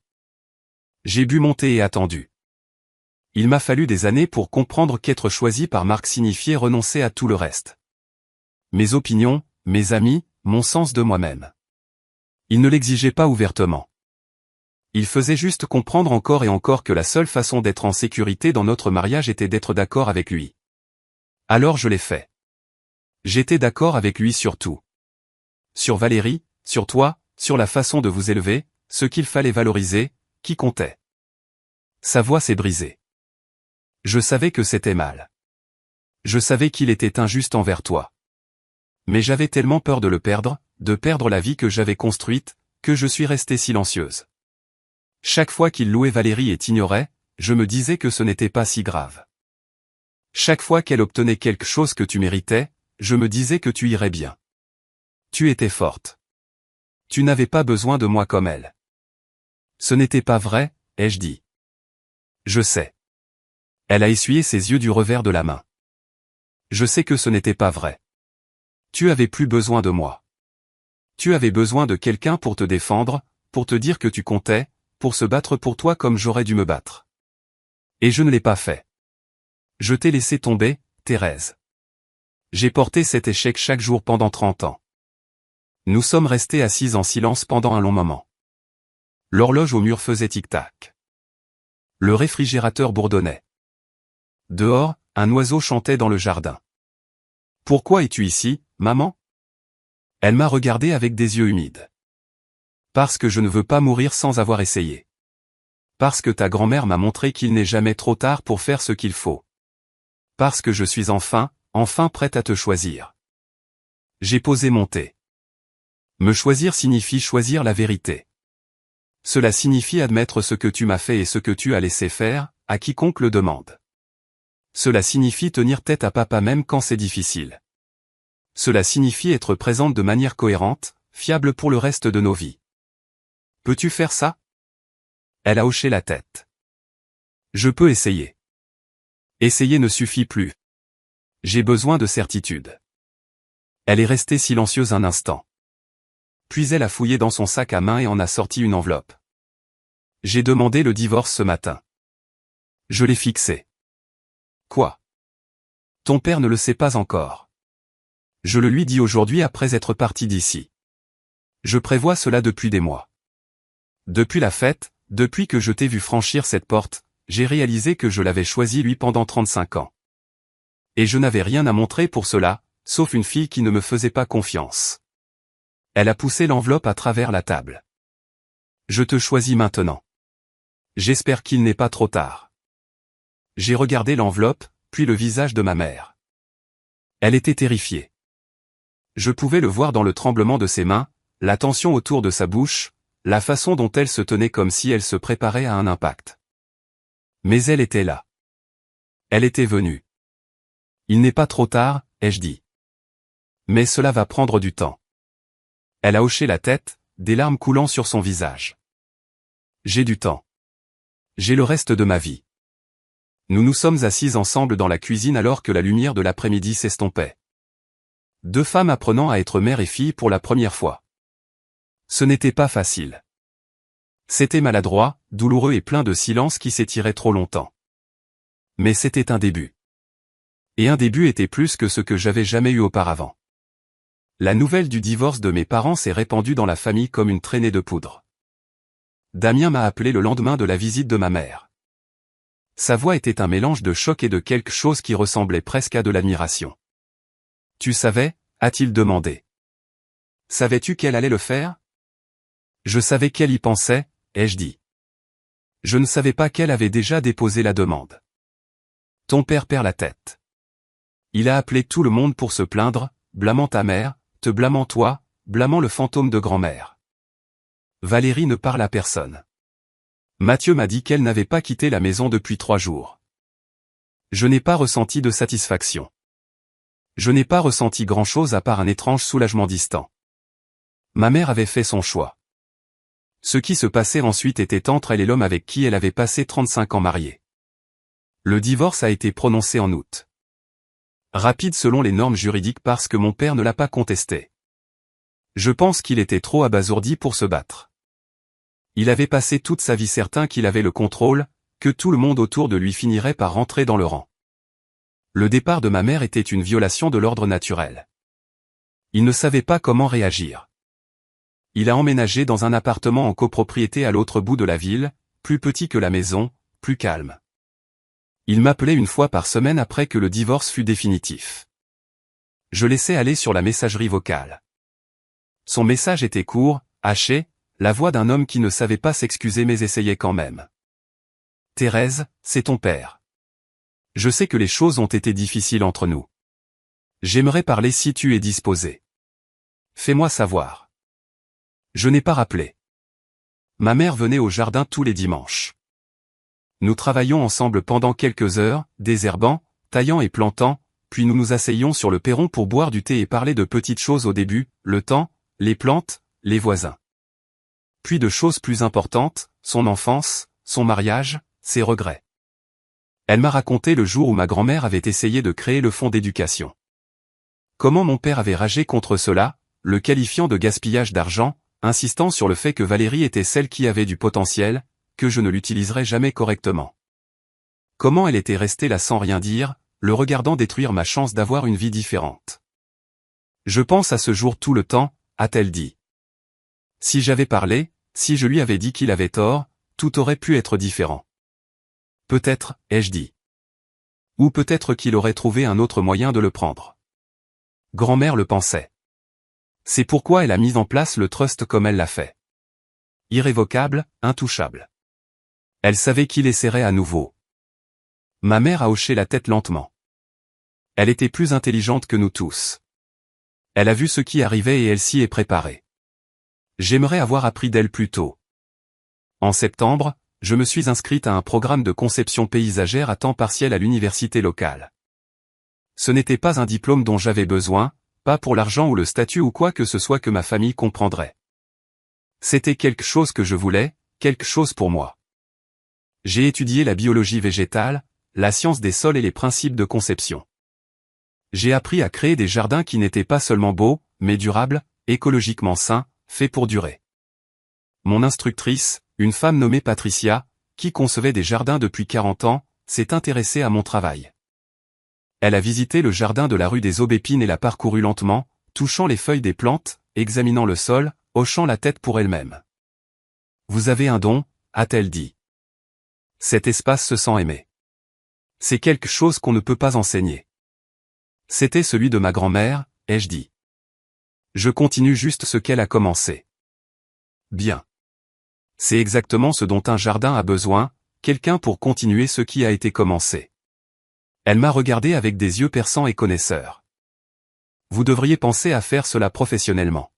J'ai bu mon thé et attendu. Il m'a fallu des années pour comprendre qu'être choisi par Marc signifiait renoncer à tout le reste. Mes opinions, mes amis, mon sens de moi-même. Il ne l'exigeait pas ouvertement. Il faisait juste comprendre encore et encore que la seule façon d'être en sécurité dans notre mariage était d'être d'accord avec lui. Alors je l'ai fait. J'étais d'accord avec lui sur tout. Sur Valérie, sur toi, sur la façon de vous élever, ce qu'il fallait valoriser, qui comptait. Sa voix s'est brisée. Je savais que c'était mal. Je savais qu'il était injuste envers toi. Mais j'avais tellement peur de le perdre, de perdre la vie que j'avais construite, que je suis restée silencieuse. Chaque fois qu'il louait Valérie et t'ignorait, je me disais que ce n'était pas si grave. Chaque fois qu'elle obtenait quelque chose que tu méritais, je me disais que tu irais bien. Tu étais forte. Tu n'avais pas besoin de moi comme elle. Ce n'était pas vrai, ai-je dit. Je sais. Elle a essuyé ses yeux du revers de la main. Je sais que ce n'était pas vrai. Tu avais plus besoin de moi. Tu avais besoin de quelqu'un pour te défendre, pour te dire que tu comptais, pour se battre pour toi comme j'aurais dû me battre. Et je ne l'ai pas fait. Je t'ai laissé tomber, Thérèse. J'ai porté cet échec chaque jour pendant 30 ans. Nous sommes restés assises en silence pendant un long moment. L'horloge au mur faisait tic-tac. Le réfrigérateur bourdonnait. Dehors, un oiseau chantait dans le jardin. « Pourquoi es-tu ici, maman ?» Elle m'a regardé avec des yeux humides. « Parce que je ne veux pas mourir sans avoir essayé. Parce que ta grand-mère m'a montré qu'il n'est jamais trop tard pour faire ce qu'il faut. Parce que je suis enfin prête à te choisir. » J'ai posé mon thé. Me choisir signifie choisir la vérité. Cela signifie admettre ce que tu m'as fait et ce que tu as laissé faire, à quiconque le demande. Cela signifie tenir tête à papa même quand c'est difficile. Cela signifie être présente de manière cohérente, fiable pour le reste de nos vies. Peux-tu faire ça? Elle a hoché la tête. Je peux essayer. Essayer ne suffit plus. J'ai besoin de certitude. Elle est restée silencieuse un instant. Puis elle a fouillé dans son sac à main et en a sorti une enveloppe. J'ai demandé le divorce ce matin. Je l'ai fixé. Quoi? Ton père ne le sait pas encore. Je le lui dis aujourd'hui après être parti d'ici. Je prévois cela depuis des mois. Depuis la fête, depuis que je t'ai vu franchir cette porte, j'ai réalisé que je l'avais choisi lui pendant 35 ans. Et je n'avais rien à montrer pour cela, sauf une fille qui ne me faisait pas confiance. Elle a poussé l'enveloppe à travers la table. Je te choisis maintenant. J'espère qu'il n'est pas trop tard. J'ai regardé l'enveloppe, puis le visage de ma mère. Elle était terrifiée. Je pouvais le voir dans le tremblement de ses mains, la tension autour de sa bouche, la façon dont elle se tenait comme si elle se préparait à un impact. Mais elle était là. Elle était venue. Il n'est pas trop tard, ai-je dit. Mais cela va prendre du temps. Elle a hoché la tête, des larmes coulant sur son visage. J'ai du temps. J'ai le reste de ma vie. Nous nous sommes assises ensemble dans la cuisine alors que la lumière de l'après-midi s'estompait. Deux femmes apprenant à être mère et fille pour la première fois. Ce n'était pas facile. C'était maladroit, douloureux et plein de silence qui s'étirait trop longtemps. Mais c'était un début. Et un début était plus que ce que j'avais jamais eu auparavant. La nouvelle du divorce de mes parents s'est répandue dans la famille comme une traînée de poudre. Damien m'a appelé le lendemain de la visite de ma mère. Sa voix était un mélange de choc et de quelque chose qui ressemblait presque à de l'admiration. « Tu savais ?» a-t-il demandé. « Savais-tu qu'elle allait le faire ?» Je savais qu'elle y pensait, ai-je dit. Je ne savais pas qu'elle avait déjà déposé la demande. Ton père perd la tête. Il a appelé tout le monde pour se plaindre, blâmant ta mère, te blâmant toi, blâmant le fantôme de grand-mère. Valérie ne parle à personne. Mathieu m'a dit qu'elle n'avait pas quitté la maison depuis 3 jours. Je n'ai pas ressenti de satisfaction. Je n'ai pas ressenti grand-chose à part un étrange soulagement distant. Ma mère avait fait son choix. Ce qui se passait ensuite était entre elle et l'homme avec qui elle avait passé 35 ans mariée. Le divorce a été prononcé en août. Rapide selon les normes juridiques parce que mon père ne l'a pas contesté. Je pense qu'il était trop abasourdi pour se battre. Il avait passé toute sa vie certain qu'il avait le contrôle, que tout le monde autour de lui finirait par rentrer dans le rang. Le départ de ma mère était une violation de l'ordre naturel. Il ne savait pas comment réagir. Il a emménagé dans un appartement en copropriété à l'autre bout de la ville, plus petit que la maison, plus calme. Il m'appelait une fois par semaine après que le divorce fut définitif. Je laissais aller sur la messagerie vocale. Son message était court, haché, la voix d'un homme qui ne savait pas s'excuser mais essayait quand même. « Thérèse, c'est ton père. Je sais que les choses ont été difficiles entre nous. J'aimerais parler si tu es disposé. Fais-moi savoir. » Je n'ai pas rappelé. Ma mère venait au jardin tous les dimanches. Nous travaillions ensemble pendant quelques heures, désherbant, taillant et plantant, puis nous nous asseyions sur le perron pour boire du thé et parler de petites choses au début, le temps, les plantes, les voisins. Puis de choses plus importantes, son enfance, son mariage, ses regrets. Elle m'a raconté le jour où ma grand-mère avait essayé de créer le fonds d'éducation. Comment mon père avait ragé contre cela, le qualifiant de gaspillage d'argent, insistant sur le fait que Valérie était celle qui avait du potentiel, que je ne l'utiliserais jamais correctement. Comment elle était restée là sans rien dire, le regardant détruire ma chance d'avoir une vie différente. Je pense à ce jour tout le temps, a-t-elle dit. Si j'avais parlé, si je lui avais dit qu'il avait tort, tout aurait pu être différent. Peut-être, ai-je dit. Ou peut-être qu'il aurait trouvé un autre moyen de le prendre. Grand-mère le pensait. C'est pourquoi elle a mis en place le trust comme elle l'a fait. Irrévocable, intouchable. Elle savait qu'il essaierait à nouveau. Ma mère a hoché la tête lentement. Elle était plus intelligente que nous tous. Elle a vu ce qui arrivait et elle s'y est préparée. J'aimerais avoir appris d'elle plus tôt. En septembre, je me suis inscrite à un programme de conception paysagère à temps partiel à l'université locale. Ce n'était pas un diplôme dont j'avais besoin, pas pour l'argent ou le statut ou quoi que ce soit que ma famille comprendrait. C'était quelque chose que je voulais, quelque chose pour moi. J'ai étudié la biologie végétale, la science des sols et les principes de conception. J'ai appris à créer des jardins qui n'étaient pas seulement beaux, mais durables, écologiquement sains, faits pour durer. Mon instructrice, une femme nommée Patricia, qui concevait des jardins depuis 40 ans, s'est intéressée à mon travail. Elle a visité le jardin de la rue des Aubépines et l'a parcouru lentement, touchant les feuilles des plantes, examinant le sol, hochant la tête pour elle-même. « Vous avez un don », a-t-elle dit. Cet espace se sent aimé. C'est quelque chose qu'on ne peut pas enseigner. C'était celui de ma grand-mère, ai-je dit. Je continue juste ce qu'elle a commencé. Bien. C'est exactement ce dont un jardin a besoin, quelqu'un pour continuer ce qui a été commencé. Elle m'a regardé avec des yeux perçants et connaisseurs. Vous devriez penser à faire cela professionnellement.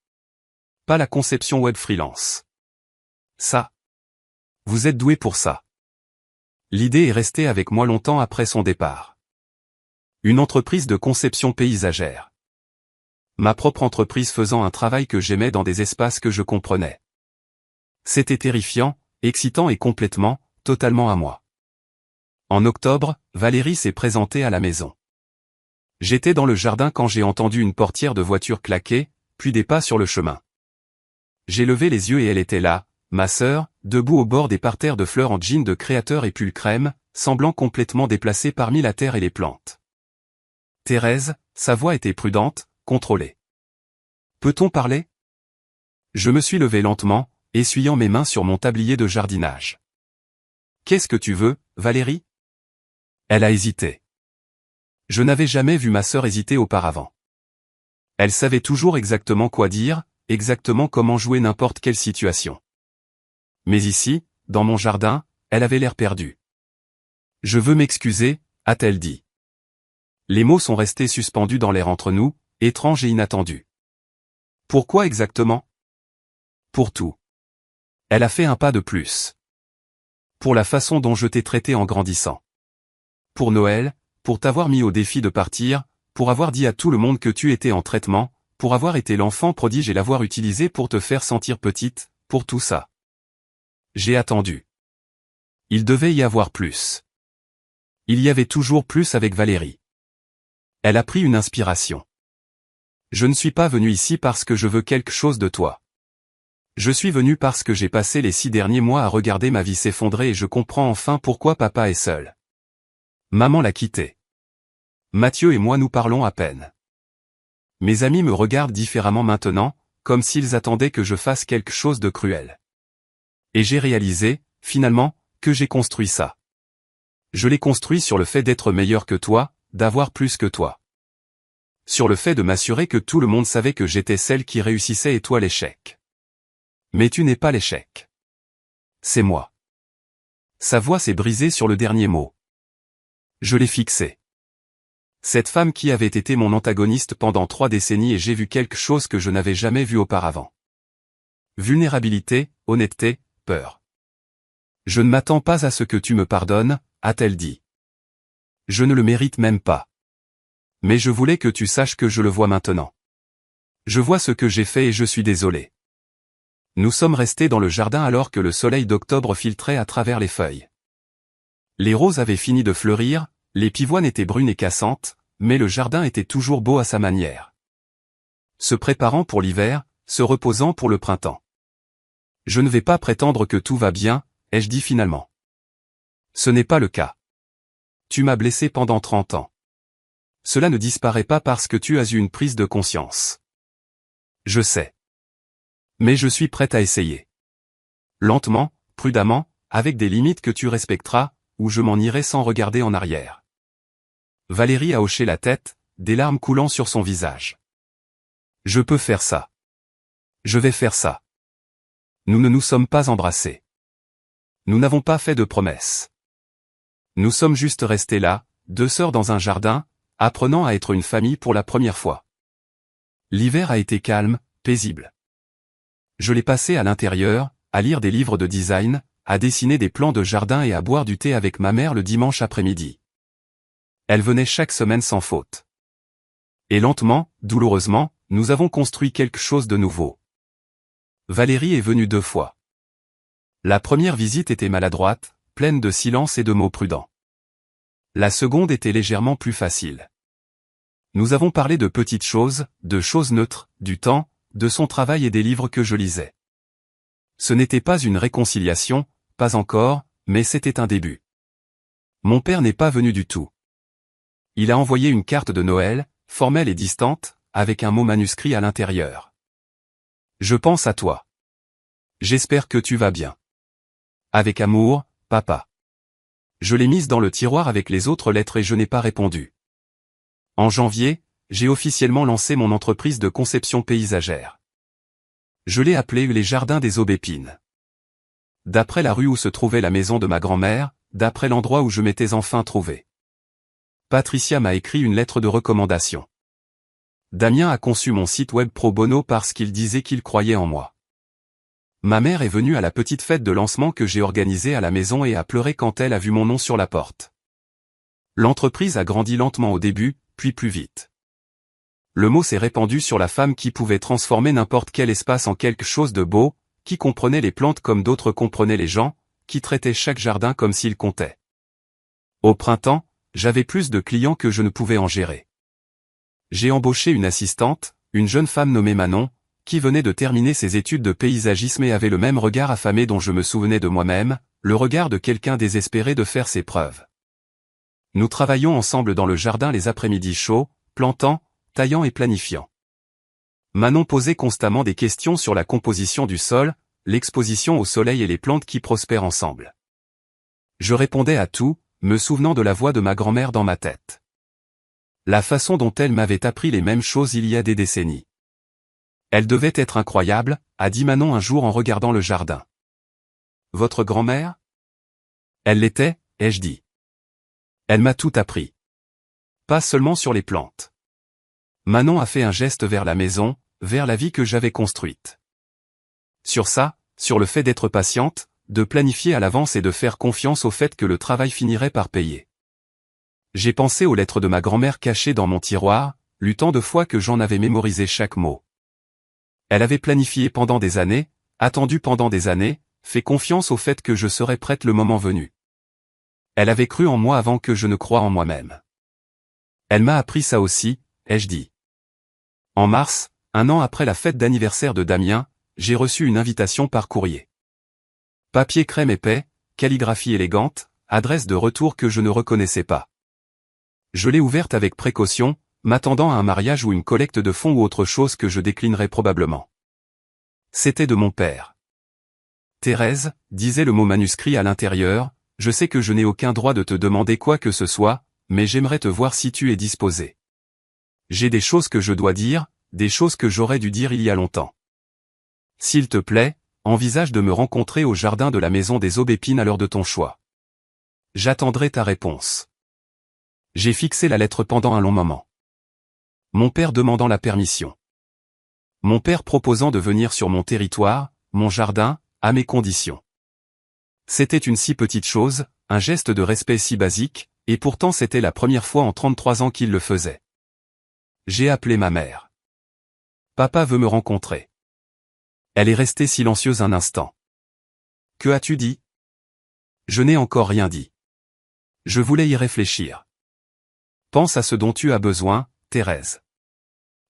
Pas la conception web freelance. Ça. Vous êtes doué pour ça. L'idée est restée avec moi longtemps après son départ. Une entreprise de conception paysagère. Ma propre entreprise faisant un travail que j'aimais dans des espaces que je comprenais. C'était terrifiant, excitant et complètement, totalement à moi. En octobre, Valérie s'est présentée à la maison. J'étais dans le jardin quand j'ai entendu une portière de voiture claquer, puis des pas sur le chemin. J'ai levé les yeux et elle était là, ma sœur, debout au bord des parterres de fleurs en jean de créateur et pull crème, semblant complètement déplacée parmi la terre et les plantes. Thérèse, sa voix était prudente, contrôlée. Peut-on parler? Je me suis levé lentement, essuyant mes mains sur mon tablier de jardinage. Qu'est-ce que tu veux, Valérie? Elle a hésité. Je n'avais jamais vu ma sœur hésiter auparavant. Elle savait toujours exactement quoi dire, exactement comment jouer n'importe quelle situation. Mais ici, dans mon jardin, elle avait l'air perdue. Je veux m'excuser, a-t-elle dit. Les mots sont restés suspendus dans l'air entre nous, étranges et inattendus. Pourquoi exactement? Pour tout. Elle a fait un pas de plus. Pour la façon dont je t'ai traité en grandissant. Pour Noël, pour t'avoir mis au défi de partir, pour avoir dit à tout le monde que tu étais en traitement, pour avoir été l'enfant prodige et l'avoir utilisé pour te faire sentir petite, pour tout ça. J'ai attendu. Il devait y avoir plus. Il y avait toujours plus avec Valérie. Elle a pris une inspiration. Je ne suis pas venu ici parce que je veux quelque chose de toi. Je suis venu parce que j'ai passé les 6 derniers mois à regarder ma vie s'effondrer et je comprends enfin pourquoi papa est seul. Maman l'a quitté. Mathieu et moi nous parlons à peine. Mes amis me regardent différemment maintenant, comme s'ils attendaient que je fasse quelque chose de cruel. Et j'ai réalisé, finalement, que j'ai construit ça. Je l'ai construit sur le fait d'être meilleur que toi, d'avoir plus que toi. Sur le fait de m'assurer que tout le monde savait que j'étais celle qui réussissait et toi l'échec. Mais tu n'es pas l'échec. C'est moi. Sa voix s'est brisée sur le dernier mot. Je l'ai fixé. Cette femme qui avait été mon antagoniste pendant 3 décennies et j'ai vu quelque chose que je n'avais jamais vu auparavant. Vulnérabilité, honnêteté, peur. Je ne m'attends pas à ce que tu me pardonnes, a-t-elle dit. Je ne le mérite même pas. Mais je voulais que tu saches que je le vois maintenant. Je vois ce que j'ai fait et je suis désolé. Nous sommes restés dans le jardin alors que le soleil d'octobre filtrait à travers les feuilles. Les roses avaient fini de fleurir, les pivoines étaient brunes et cassantes, mais le jardin était toujours beau à sa manière. Se préparant pour l'hiver, se reposant pour le printemps. Je ne vais pas prétendre que tout va bien, ai-je dit finalement. Ce n'est pas le cas. Tu m'as blessé pendant 30 ans. Cela ne disparaît pas parce que tu as eu une prise de conscience. Je sais. Mais je suis prête à essayer. Lentement, prudemment, avec des limites que tu respecteras, ou je m'en irai sans regarder en arrière. Valérie a hoché la tête, des larmes coulant sur son visage. Je peux faire ça. Je vais faire ça. Nous ne nous sommes pas embrassés. Nous n'avons pas fait de promesses. Nous sommes juste restés là, 2 sœurs dans un jardin, apprenant à être une famille pour la première fois. L'hiver a été calme, paisible. Je l'ai passé à l'intérieur, à lire des livres de design, à dessiner des plans de jardin et à boire du thé avec ma mère le dimanche après-midi. Elle venait chaque semaine sans faute. Et lentement, douloureusement, nous avons construit quelque chose de nouveau. Valérie est venue 2 fois. La première visite était maladroite, pleine de silence et de mots prudents. La seconde était légèrement plus facile. Nous avons parlé de petites choses, de choses neutres, du temps, de son travail et des livres que je lisais. Ce n'était pas une réconciliation, pas encore, mais c'était un début. Mon père n'est pas venu du tout. Il a envoyé une carte de Noël, formelle et distante, avec un mot manuscrit à l'intérieur. Je pense à toi. J'espère que tu vas bien. Avec amour, papa. Je l'ai mise dans le tiroir avec les autres lettres et je n'ai pas répondu. En janvier, j'ai officiellement lancé mon entreprise de conception paysagère. Je l'ai appelée les Jardins des Aubépines. D'après la rue où se trouvait la maison de ma grand-mère, d'après l'endroit où je m'étais enfin trouvé. Patricia m'a écrit une lettre de recommandation. Damien a conçu mon site web pro bono parce qu'il disait qu'il croyait en moi. Ma mère est venue à la petite fête de lancement que j'ai organisée à la maison et a pleuré quand elle a vu mon nom sur la porte. L'entreprise a grandi lentement au début, puis plus vite. Le mot s'est répandu sur la femme qui pouvait transformer n'importe quel espace en quelque chose de beau, qui comprenait les plantes comme d'autres comprenaient les gens, qui traitait chaque jardin comme s'il comptait. Au printemps, j'avais plus de clients que je ne pouvais en gérer. J'ai embauché une assistante, une jeune femme nommée Manon, qui venait de terminer ses études de paysagisme et avait le même regard affamé dont je me souvenais de moi-même, le regard de quelqu'un désespéré de faire ses preuves. Nous travaillions ensemble dans le jardin les après-midi chauds, plantant, taillant et planifiant. Manon posait constamment des questions sur la composition du sol, l'exposition au soleil et les plantes qui prospèrent ensemble. Je répondais à tout, me souvenant de la voix de ma grand-mère dans ma tête. La façon dont elle m'avait appris les mêmes choses il y a des décennies. Elle devait être incroyable, a dit Manon un jour en regardant le jardin. Votre grand-mère? Elle l'était, ai-je dit. Elle m'a tout appris. Pas seulement sur les plantes. Manon a fait un geste vers la maison, vers la vie que j'avais construite. Sur ça, sur le fait d'être patiente, de planifier à l'avance et de faire confiance au fait que le travail finirait par payer. J'ai pensé aux lettres de ma grand-mère cachées dans mon tiroir, lu tant de fois que j'en avais mémorisé chaque mot. Elle avait planifié pendant des années, attendu pendant des années, fait confiance au fait que je serais prête le moment venu. Elle avait cru en moi avant que je ne croie en moi-même. Elle m'a appris ça aussi, ai-je dit. En mars, un an après la fête d'anniversaire de Damien, j'ai reçu une invitation par courrier. Papier crème épais, calligraphie élégante, adresse de retour que je ne reconnaissais pas. Je l'ai ouverte avec précaution, m'attendant à un mariage ou une collecte de fonds ou autre chose que je déclinerais probablement. C'était de mon père. Thérèse, disait le mot manuscrit à l'intérieur, je sais que je n'ai aucun droit de te demander quoi que ce soit, mais j'aimerais te voir si tu es disposé. J'ai des choses que je dois dire, des choses que j'aurais dû dire il y a longtemps. S'il te plaît, envisage de me rencontrer au jardin de la maison des Aubépines à l'heure de ton choix. J'attendrai ta réponse. J'ai fixé la lettre pendant un long moment. Mon père demandant la permission. Mon père proposant de venir sur mon territoire, mon jardin, à mes conditions. C'était une si petite chose, un geste de respect si basique, et pourtant c'était la première fois en 33 ans qu'il le faisait. J'ai appelé ma mère. Papa veut me rencontrer. Elle est restée silencieuse un instant. Que as-tu dit? Je n'ai encore rien dit. Je voulais y réfléchir. Pense à ce dont tu as besoin, Thérèse.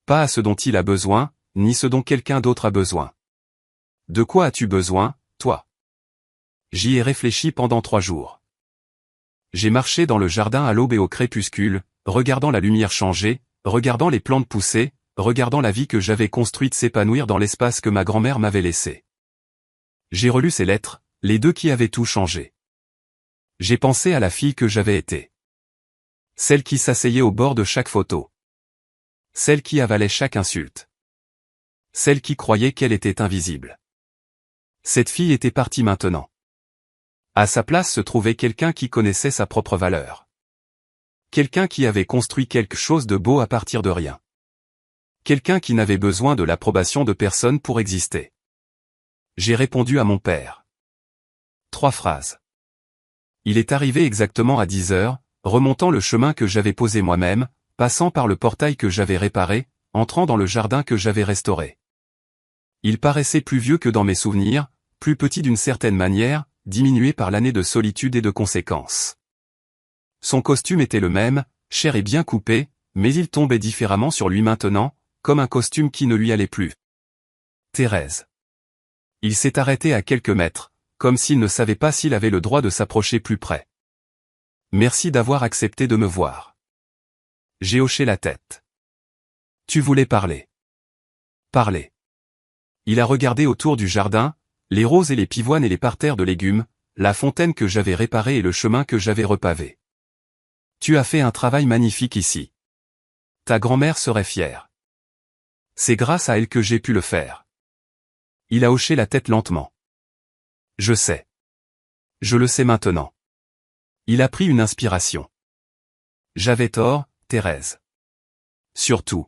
Pas à ce dont il a besoin, ni ce dont quelqu'un d'autre a besoin. De quoi as-tu besoin, toi? J'y ai réfléchi pendant 3 jours. J'ai marché dans le jardin à l'aube et au crépuscule, regardant la lumière changer, regardant les plantes pousser, regardant la vie que j'avais construite s'épanouir dans l'espace que ma grand-mère m'avait laissé. J'ai relu ces lettres, les 2 qui avaient tout changé. J'ai pensé à la fille que j'avais été. Celle qui s'asseyait au bord de chaque photo. Celle qui avalait chaque insulte. Celle qui croyait qu'elle était invisible. Cette fille était partie maintenant. À sa place se trouvait quelqu'un qui connaissait sa propre valeur. Quelqu'un qui avait construit quelque chose de beau à partir de rien. Quelqu'un qui n'avait besoin de l'approbation de personne pour exister. J'ai répondu à mon père. 3 phrases. Il est arrivé exactement à 10 heures, remontant le chemin que j'avais posé moi-même, passant par le portail que j'avais réparé, entrant dans le jardin que j'avais restauré. Il paraissait plus vieux que dans mes souvenirs, plus petit d'une certaine manière, diminué par l'année de solitude et de conséquences. Son costume était le même, cher et bien coupé, mais il tombait différemment sur lui maintenant, comme un costume qui ne lui allait plus. Thérèse. Il s'est arrêté à quelques mètres, comme s'il ne savait pas s'il avait le droit de s'approcher plus près. Merci d'avoir accepté de me voir. J'ai hoché la tête. Tu voulais parler. Parler. Il a regardé autour du jardin, les roses et les pivoines et les parterres de légumes, la fontaine que j'avais réparée et le chemin que j'avais repavé. Tu as fait un travail magnifique ici. Ta grand-mère serait fière. C'est grâce à elle que j'ai pu le faire. Il a hoché la tête lentement. Je sais. Je le sais maintenant. Il a pris une inspiration. J'avais tort, Thérèse. Sur tout.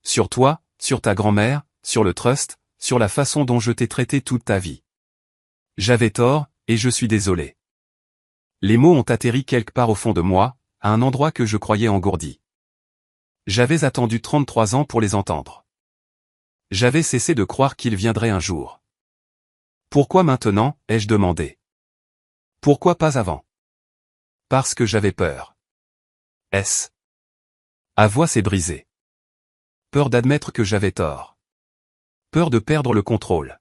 Sur toi, sur ta grand-mère, sur le trust, sur la façon dont je t'ai traité toute ta vie. J'avais tort, et je suis désolé. Les mots ont atterri quelque part au fond de moi, à un endroit que je croyais engourdi. J'avais attendu 33 ans pour les entendre. J'avais cessé de croire qu'ils viendraient un jour. Pourquoi maintenant, ai-je demandé. Pourquoi pas avant? Parce que j'avais peur. À voix s'est brisée. Peur d'admettre que j'avais tort. Peur de perdre le contrôle.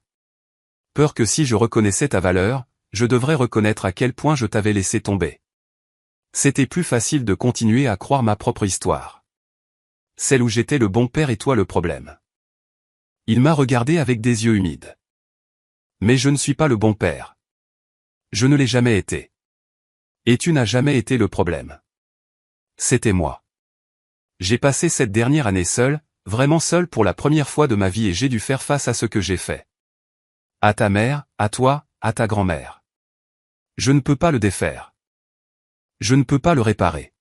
Peur que si je reconnaissais ta valeur, je devrais reconnaître à quel point je t'avais laissé tomber. C'était plus facile de continuer à croire ma propre histoire. Celle où j'étais le bon père et toi le problème. Il m'a regardé avec des yeux humides. Mais je ne suis pas le bon père. Je ne l'ai jamais été. Et tu n'as jamais été le problème. C'était moi. J'ai passé cette dernière année seul, vraiment seul pour la première fois de ma vie et j'ai dû faire face à ce que j'ai fait. À ta mère, à toi, à ta grand-mère. Je ne peux pas le défaire. Je ne peux pas le réparer.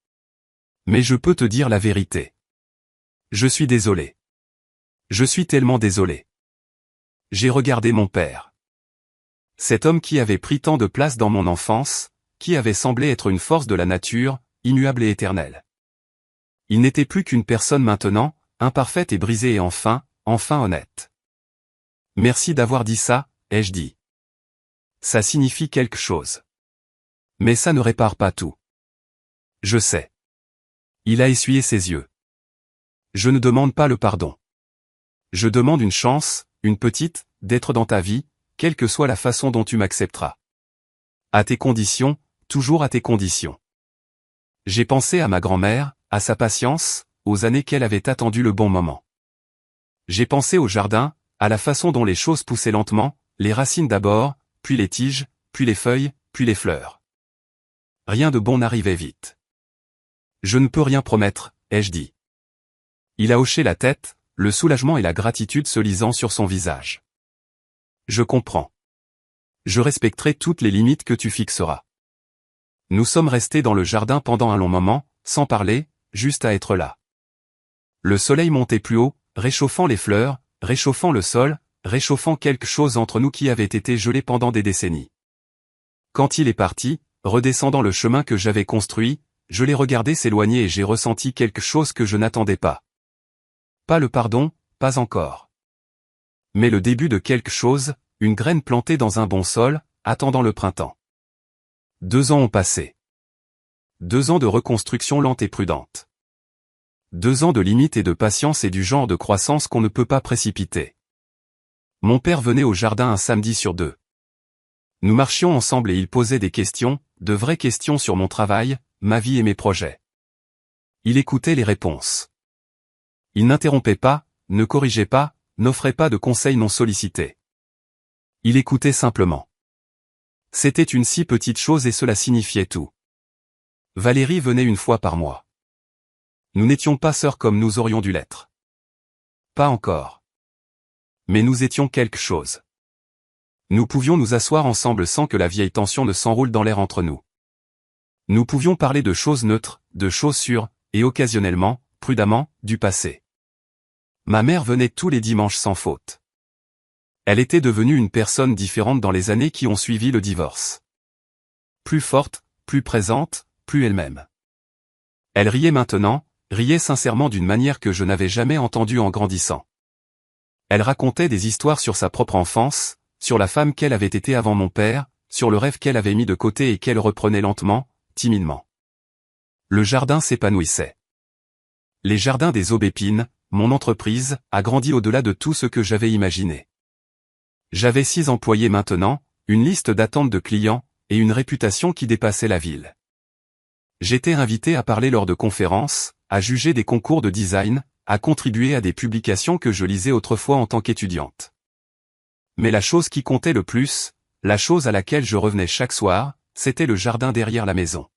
Mais je peux te dire la vérité. Je suis désolé. Je suis tellement désolé. J'ai regardé mon père. Cet homme qui avait pris tant de place dans mon enfance, qui avait semblé être une force de la nature, immuable et éternelle. Il n'était plus qu'une personne maintenant, imparfaite et brisée et enfin honnête. Merci d'avoir dit ça, ai-je dit. Ça signifie quelque chose. Mais ça ne répare pas tout. Je sais. Il a essuyé ses yeux. Je ne demande pas le pardon. Je demande une chance, une petite, d'être dans ta vie, quelle que soit la façon dont tu m'accepteras. À tes conditions, toujours à tes conditions. J'ai pensé à ma grand-mère, à sa patience, aux années qu'elle avait attendu le bon moment. J'ai pensé au jardin, à la façon dont les choses poussaient lentement, les racines d'abord, puis les tiges, puis les feuilles, puis les fleurs. Rien de bon n'arrivait vite. Je ne peux rien promettre, ai-je dit. Il a hoché la tête, le soulagement et la gratitude se lisant sur son visage. Je comprends. Je respecterai toutes les limites que tu fixeras. Nous sommes restés dans le jardin pendant un long moment, sans parler, juste à être là. Le soleil montait plus haut, réchauffant les fleurs, réchauffant le sol, réchauffant quelque chose entre nous qui avait été gelé pendant des décennies. Quand il est parti, redescendant le chemin que j'avais construit, je l'ai regardé s'éloigner et j'ai ressenti quelque chose que je n'attendais pas. Pas le pardon, pas encore. Mais le début de quelque chose, une graine plantée dans un bon sol, attendant le printemps. 2 ans ont passé. 2 ans de reconstruction lente et prudente. 2 ans de limite et de patience et du genre de croissance qu'on ne peut pas précipiter. Mon père venait au jardin un samedi sur 2. Nous marchions ensemble et il posait des questions, de vraies questions sur mon travail, ma vie et mes projets. Il écoutait les réponses. Il n'interrompait pas, ne corrigeait pas, n'offrait pas de conseils non sollicités. Il écoutait simplement. C'était une si petite chose et cela signifiait tout. Valérie venait une fois par mois. Nous n'étions pas sœurs comme nous aurions dû l'être. Pas encore. Mais nous étions quelque chose. Nous pouvions nous asseoir ensemble sans que la vieille tension ne s'enroule dans l'air entre nous. Nous pouvions parler de choses neutres, de choses sûres, et occasionnellement, prudemment, du passé. Ma mère venait tous les dimanches sans faute. Elle était devenue une personne différente dans les années qui ont suivi le divorce. Plus forte, plus présente, plus elle-même. Elle riait maintenant, riait sincèrement d'une manière que je n'avais jamais entendue en grandissant. Elle racontait des histoires sur sa propre enfance, sur la femme qu'elle avait été avant mon père, sur le rêve qu'elle avait mis de côté et qu'elle reprenait lentement, timidement. Le jardin s'épanouissait. Les jardins des Aubépines, mon entreprise, a grandi au-delà de tout ce que j'avais imaginé. J'avais 6 employés maintenant, une liste d'attente de clients, et une réputation qui dépassait la ville. J'étais invité à parler lors de conférences, à juger des concours de design, à contribuer à des publications que je lisais autrefois en tant qu'étudiante. Mais la chose qui comptait le plus, la chose à laquelle je revenais chaque soir, c'était le jardin derrière la maison.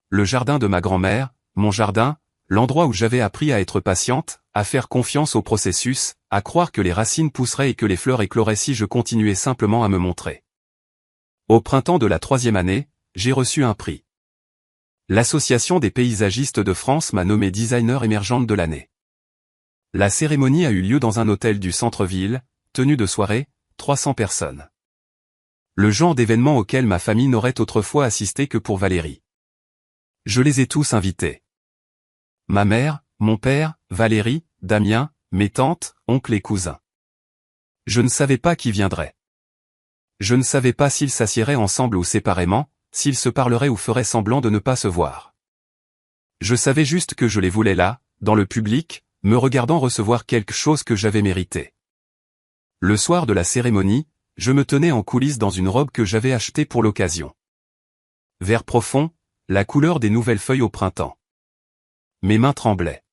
Le jardin de ma grand-mère, mon jardin, l'endroit où j'avais appris à être patiente, à faire confiance au processus, à croire que les racines pousseraient et que les fleurs écloraient si je continuais simplement à me montrer. Au printemps de la 3e année, j'ai reçu un prix. L'Association des paysagistes de France m'a nommé designer émergente de l'année. La cérémonie a eu lieu dans un hôtel du centre-ville, tenue de soirée, 300 personnes. Le genre d'événement auquel ma famille n'aurait autrefois assisté que pour Valérie. Je les ai tous invités. Ma mère, mon père, Valérie, Damien, mes tantes, oncles et cousins. Je ne savais pas qui viendrait. Je ne savais pas s'ils s'assieraient ensemble ou séparément, s'ils se parleraient ou feraient semblant de ne pas se voir. Je savais juste que je les voulais là, dans le public, me regardant recevoir quelque chose que j'avais mérité. Le soir de la cérémonie, je me tenais en coulisses dans une robe que j'avais achetée pour l'occasion. Vert profond, la couleur des nouvelles feuilles au printemps. Mes mains tremblaient.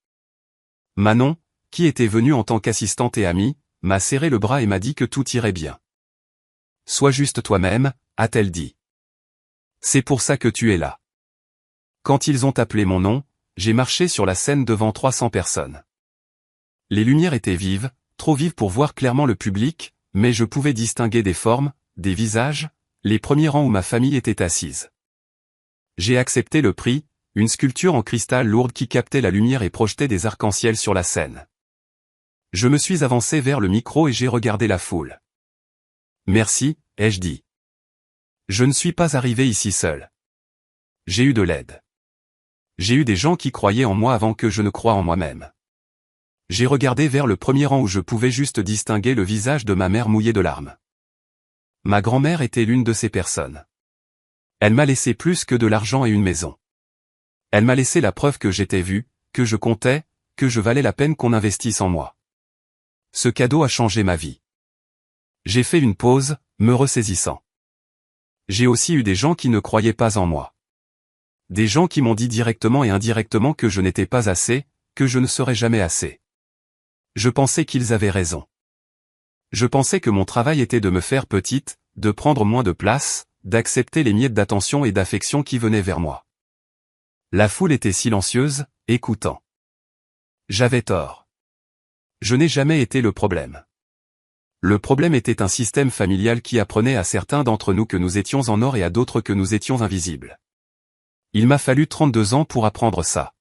Manon, qui était venue en tant qu'assistante et amie, m'a serré le bras et m'a dit que tout irait bien. Sois juste toi-même, a-t-elle dit. C'est pour ça que tu es là. Quand ils ont appelé mon nom, j'ai marché sur la scène devant 300 personnes. Les lumières étaient vives, trop vives pour voir clairement le public, mais je pouvais distinguer des formes, des visages, les premiers rangs où ma famille était assise. J'ai accepté le prix, une sculpture en cristal lourde qui captait la lumière et projetait des arcs-en-ciel sur la scène. Je me suis avancé vers le micro et j'ai regardé la foule. Merci, ai-je dit. Je ne suis pas arrivé ici seul. J'ai eu de l'aide. J'ai eu des gens qui croyaient en moi avant que je ne croie en moi-même. J'ai regardé vers le premier rang où je pouvais juste distinguer le visage de ma mère mouillé de larmes. Ma grand-mère était l'une de ces personnes. Elle m'a laissé plus que de l'argent et une maison. Elle m'a laissé la preuve que j'étais vu, que je comptais, que je valais la peine qu'on investisse en moi. Ce cadeau a changé ma vie. J'ai fait une pause, me ressaisissant. J'ai aussi eu des gens qui ne croyaient pas en moi. Des gens qui m'ont dit directement et indirectement que je n'étais pas assez, que je ne serais jamais assez. Je pensais qu'ils avaient raison. Je pensais que mon travail était de me faire petite, de prendre moins de place, d'accepter les miettes d'attention et d'affection qui venaient vers moi. La foule était silencieuse, écoutant. J'avais tort. Je n'ai jamais été le problème. Le problème était un système familial qui apprenait à certains d'entre nous que nous étions en or et à d'autres que nous étions invisibles. Il m'a fallu 32 ans pour apprendre ça.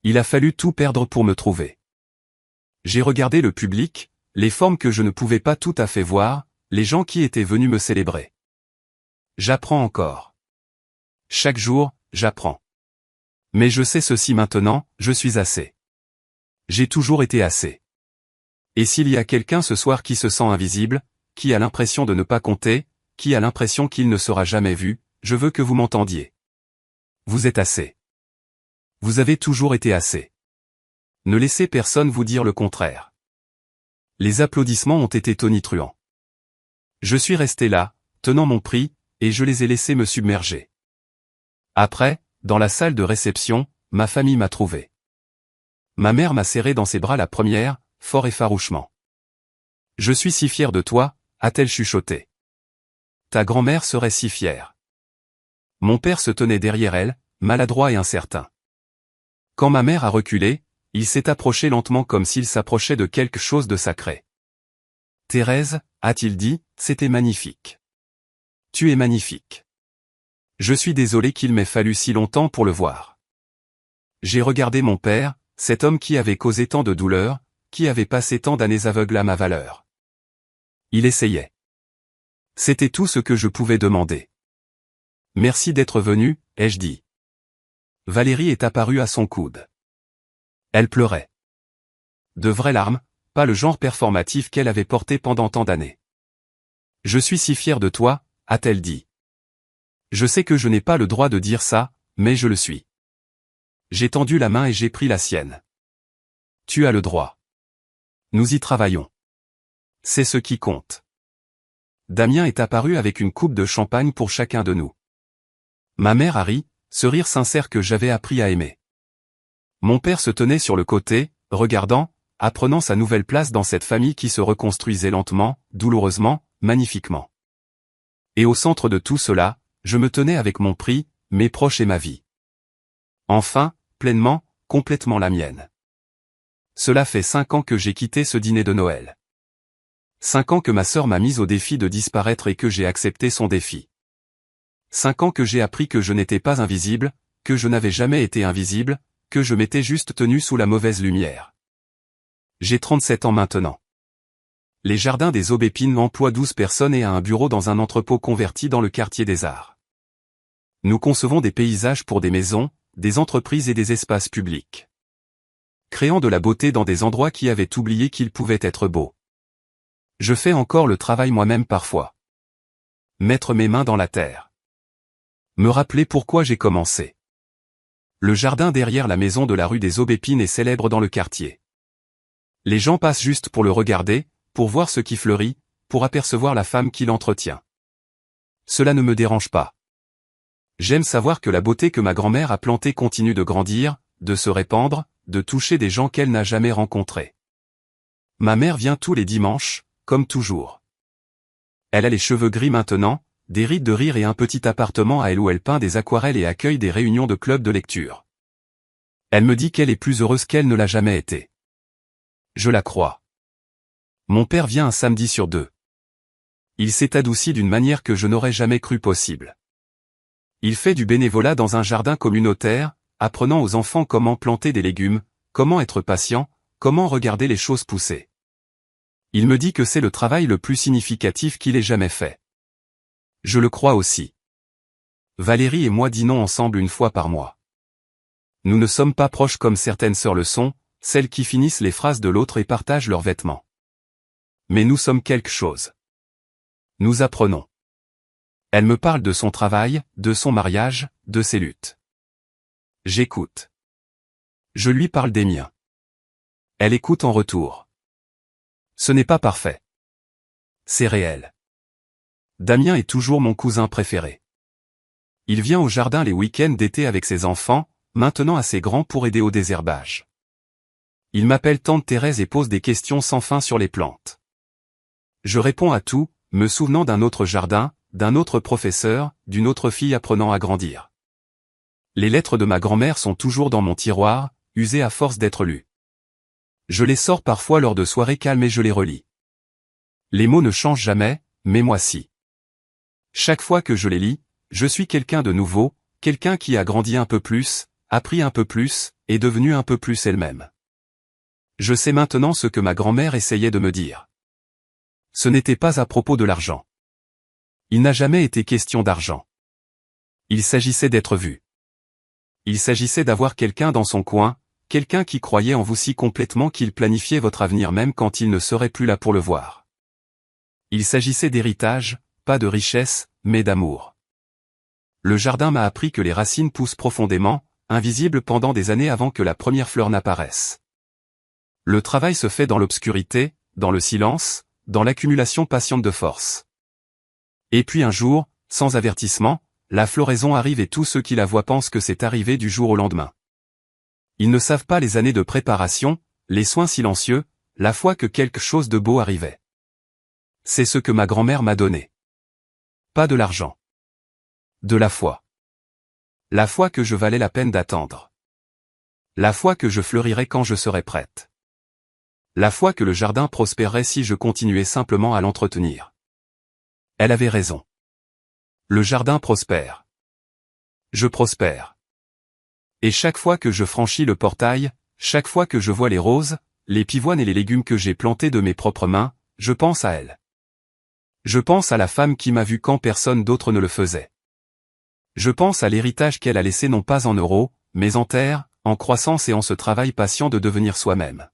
Il a fallu tout perdre pour me trouver. J'ai regardé le public, les formes que je ne pouvais pas tout à fait voir, les gens qui étaient venus me célébrer. J'apprends encore. Chaque jour, j'apprends. Mais je sais ceci maintenant, je suis assez. J'ai toujours été assez. Et s'il y a quelqu'un ce soir qui se sent invisible, qui a l'impression de ne pas compter, qui a l'impression qu'il ne sera jamais vu, je veux que vous m'entendiez. Vous êtes assez. Vous avez toujours été assez. Ne laissez personne vous dire le contraire. Les applaudissements ont été tonitruants. Je suis resté là, tenant mon prix, et je les ai laissés me submerger. Après, dans la salle de réception, ma famille m'a trouvé. Ma mère m'a serré dans ses bras la première, fort et farouchement. Je suis si fière de toi, a-t-elle chuchoté. Ta grand-mère serait si fière. Mon père se tenait derrière elle, maladroit et incertain. Quand ma mère a reculé, il s'est approché lentement comme s'il s'approchait de quelque chose de sacré. Thérèse, a-t-il dit, c'était magnifique. Tu es magnifique. Je suis désolé qu'il m'ait fallu si longtemps pour le voir. J'ai regardé mon père, cet homme qui avait causé tant de douleur, qui avait passé tant d'années aveugle à ma valeur. Il essayait. C'était tout ce que je pouvais demander. Merci d'être venu, ai-je dit. Valérie est apparue à son coude. Elle pleurait. De vraies larmes, pas le genre performatif qu'elle avait porté pendant tant d'années. Je suis si fière de toi, a-t-elle dit. Je sais que je n'ai pas le droit de dire ça, mais je le suis. J'ai tendu la main et j'ai pris la sienne. Tu as le droit. Nous y travaillons. C'est ce qui compte. Damien est apparu avec une coupe de champagne pour chacun de nous. Ma mère a ri, ce rire sincère que j'avais appris à aimer. Mon père se tenait sur le côté, regardant, apprenant sa nouvelle place dans cette famille qui se reconstruisait lentement, douloureusement, magnifiquement. Et au centre de tout cela, je me tenais avec mon prix, mes proches et ma vie. Enfin, pleinement, complètement la mienne. Cela fait 5 ans que j'ai quitté ce dîner de Noël. 5 ans que ma sœur m'a mise au défi de disparaître et que j'ai accepté son défi. 5 ans que j'ai appris que je n'étais pas invisible, que je n'avais jamais été invisible, que je m'étais juste tenu sous la mauvaise lumière. J'ai 37 ans maintenant. Les jardins des Aubépines emploient 12 personnes et a un bureau dans un entrepôt converti dans le quartier des Arts. Nous concevons des paysages pour des maisons, des entreprises et des espaces publics. Créant de la beauté dans des endroits qui avaient oublié qu'ils pouvaient être beaux. Je fais encore le travail moi-même parfois. Mettre mes mains dans la terre. Me rappeler pourquoi j'ai commencé. Le jardin derrière la maison de la rue des Aubépines est célèbre dans le quartier. Les gens passent juste pour le regarder, pour voir ce qui fleurit, pour apercevoir la femme qui l'entretient. Cela ne me dérange pas. J'aime savoir que la beauté que ma grand-mère a plantée continue de grandir, de se répandre, de toucher des gens qu'elle n'a jamais rencontrés. Ma mère vient tous les dimanches, comme toujours. Elle a les cheveux gris maintenant, des rides de rire et un petit appartement à elle où elle peint des aquarelles et accueille des réunions de club de lecture. Elle me dit qu'elle est plus heureuse qu'elle ne l'a jamais été. Je la crois. Mon père vient un samedi sur 2. Il s'est adouci d'une manière que je n'aurais jamais cru possible. Il fait du bénévolat dans un jardin communautaire, apprenant aux enfants comment planter des légumes, comment être patient, comment regarder les choses pousser. Il me dit que c'est le travail le plus significatif qu'il ait jamais fait. Je le crois aussi. Valérie et moi dînons ensemble une fois par mois. Nous ne sommes pas proches comme certaines sœurs le sont, celles qui finissent les phrases de l'autre et partagent leurs vêtements. Mais nous sommes quelque chose. Nous apprenons. Elle me parle de son travail, de son mariage, de ses luttes. J'écoute. Je lui parle des miens. Elle écoute en retour. Ce n'est pas parfait. C'est réel. Damien est toujours mon cousin préféré. Il vient au jardin les week-ends d'été avec ses enfants, maintenant assez grands pour aider au désherbage. Il m'appelle tante Thérèse et pose des questions sans fin sur les plantes. Je réponds à tout, me souvenant d'un autre jardin, d'un autre professeur, d'une autre fille apprenant à grandir. Les lettres de ma grand-mère sont toujours dans mon tiroir, usées à force d'être lues. Je les sors parfois lors de soirées calmes et je les relis. Les mots ne changent jamais, mais moi si. Chaque fois que je les lis, je suis quelqu'un de nouveau, quelqu'un qui a grandi un peu plus, appris un peu plus, et devenu un peu plus elle-même. Je sais maintenant ce que ma grand-mère essayait de me dire. Ce n'était pas à propos de l'argent. Il n'a jamais été question d'argent. Il s'agissait d'être vu. Il s'agissait d'avoir quelqu'un dans son coin, quelqu'un qui croyait en vous si complètement qu'il planifiait votre avenir même quand il ne serait plus là pour le voir. Il s'agissait d'héritage, pas de richesse, mais d'amour. Le jardin m'a appris que les racines poussent profondément, invisibles pendant des années avant que la première fleur n'apparaisse. Le travail se fait dans l'obscurité, dans le silence, dans l'accumulation patiente de force. Et puis un jour, sans avertissement, la floraison arrive et tous ceux qui la voient pensent que c'est arrivé du jour au lendemain. Ils ne savent pas les années de préparation, les soins silencieux, la foi que quelque chose de beau arrivait. C'est ce que ma grand-mère m'a donné. Pas de l'argent. De la foi. La foi que je valais la peine d'attendre. La foi que je fleurirais quand je serais prête. La foi que le jardin prospérerait si je continuais simplement à l'entretenir. Elle avait raison. Le jardin prospère. Je prospère. Et chaque fois que je franchis le portail, chaque fois que je vois les roses, les pivoines et les légumes que j'ai plantés de mes propres mains, je pense à elle. Je pense à la femme qui m'a vu quand personne d'autre ne le faisait. Je pense à l'héritage qu'elle a laissé non pas en euros, mais en terre, en croissance et en ce travail patient de devenir soi-même.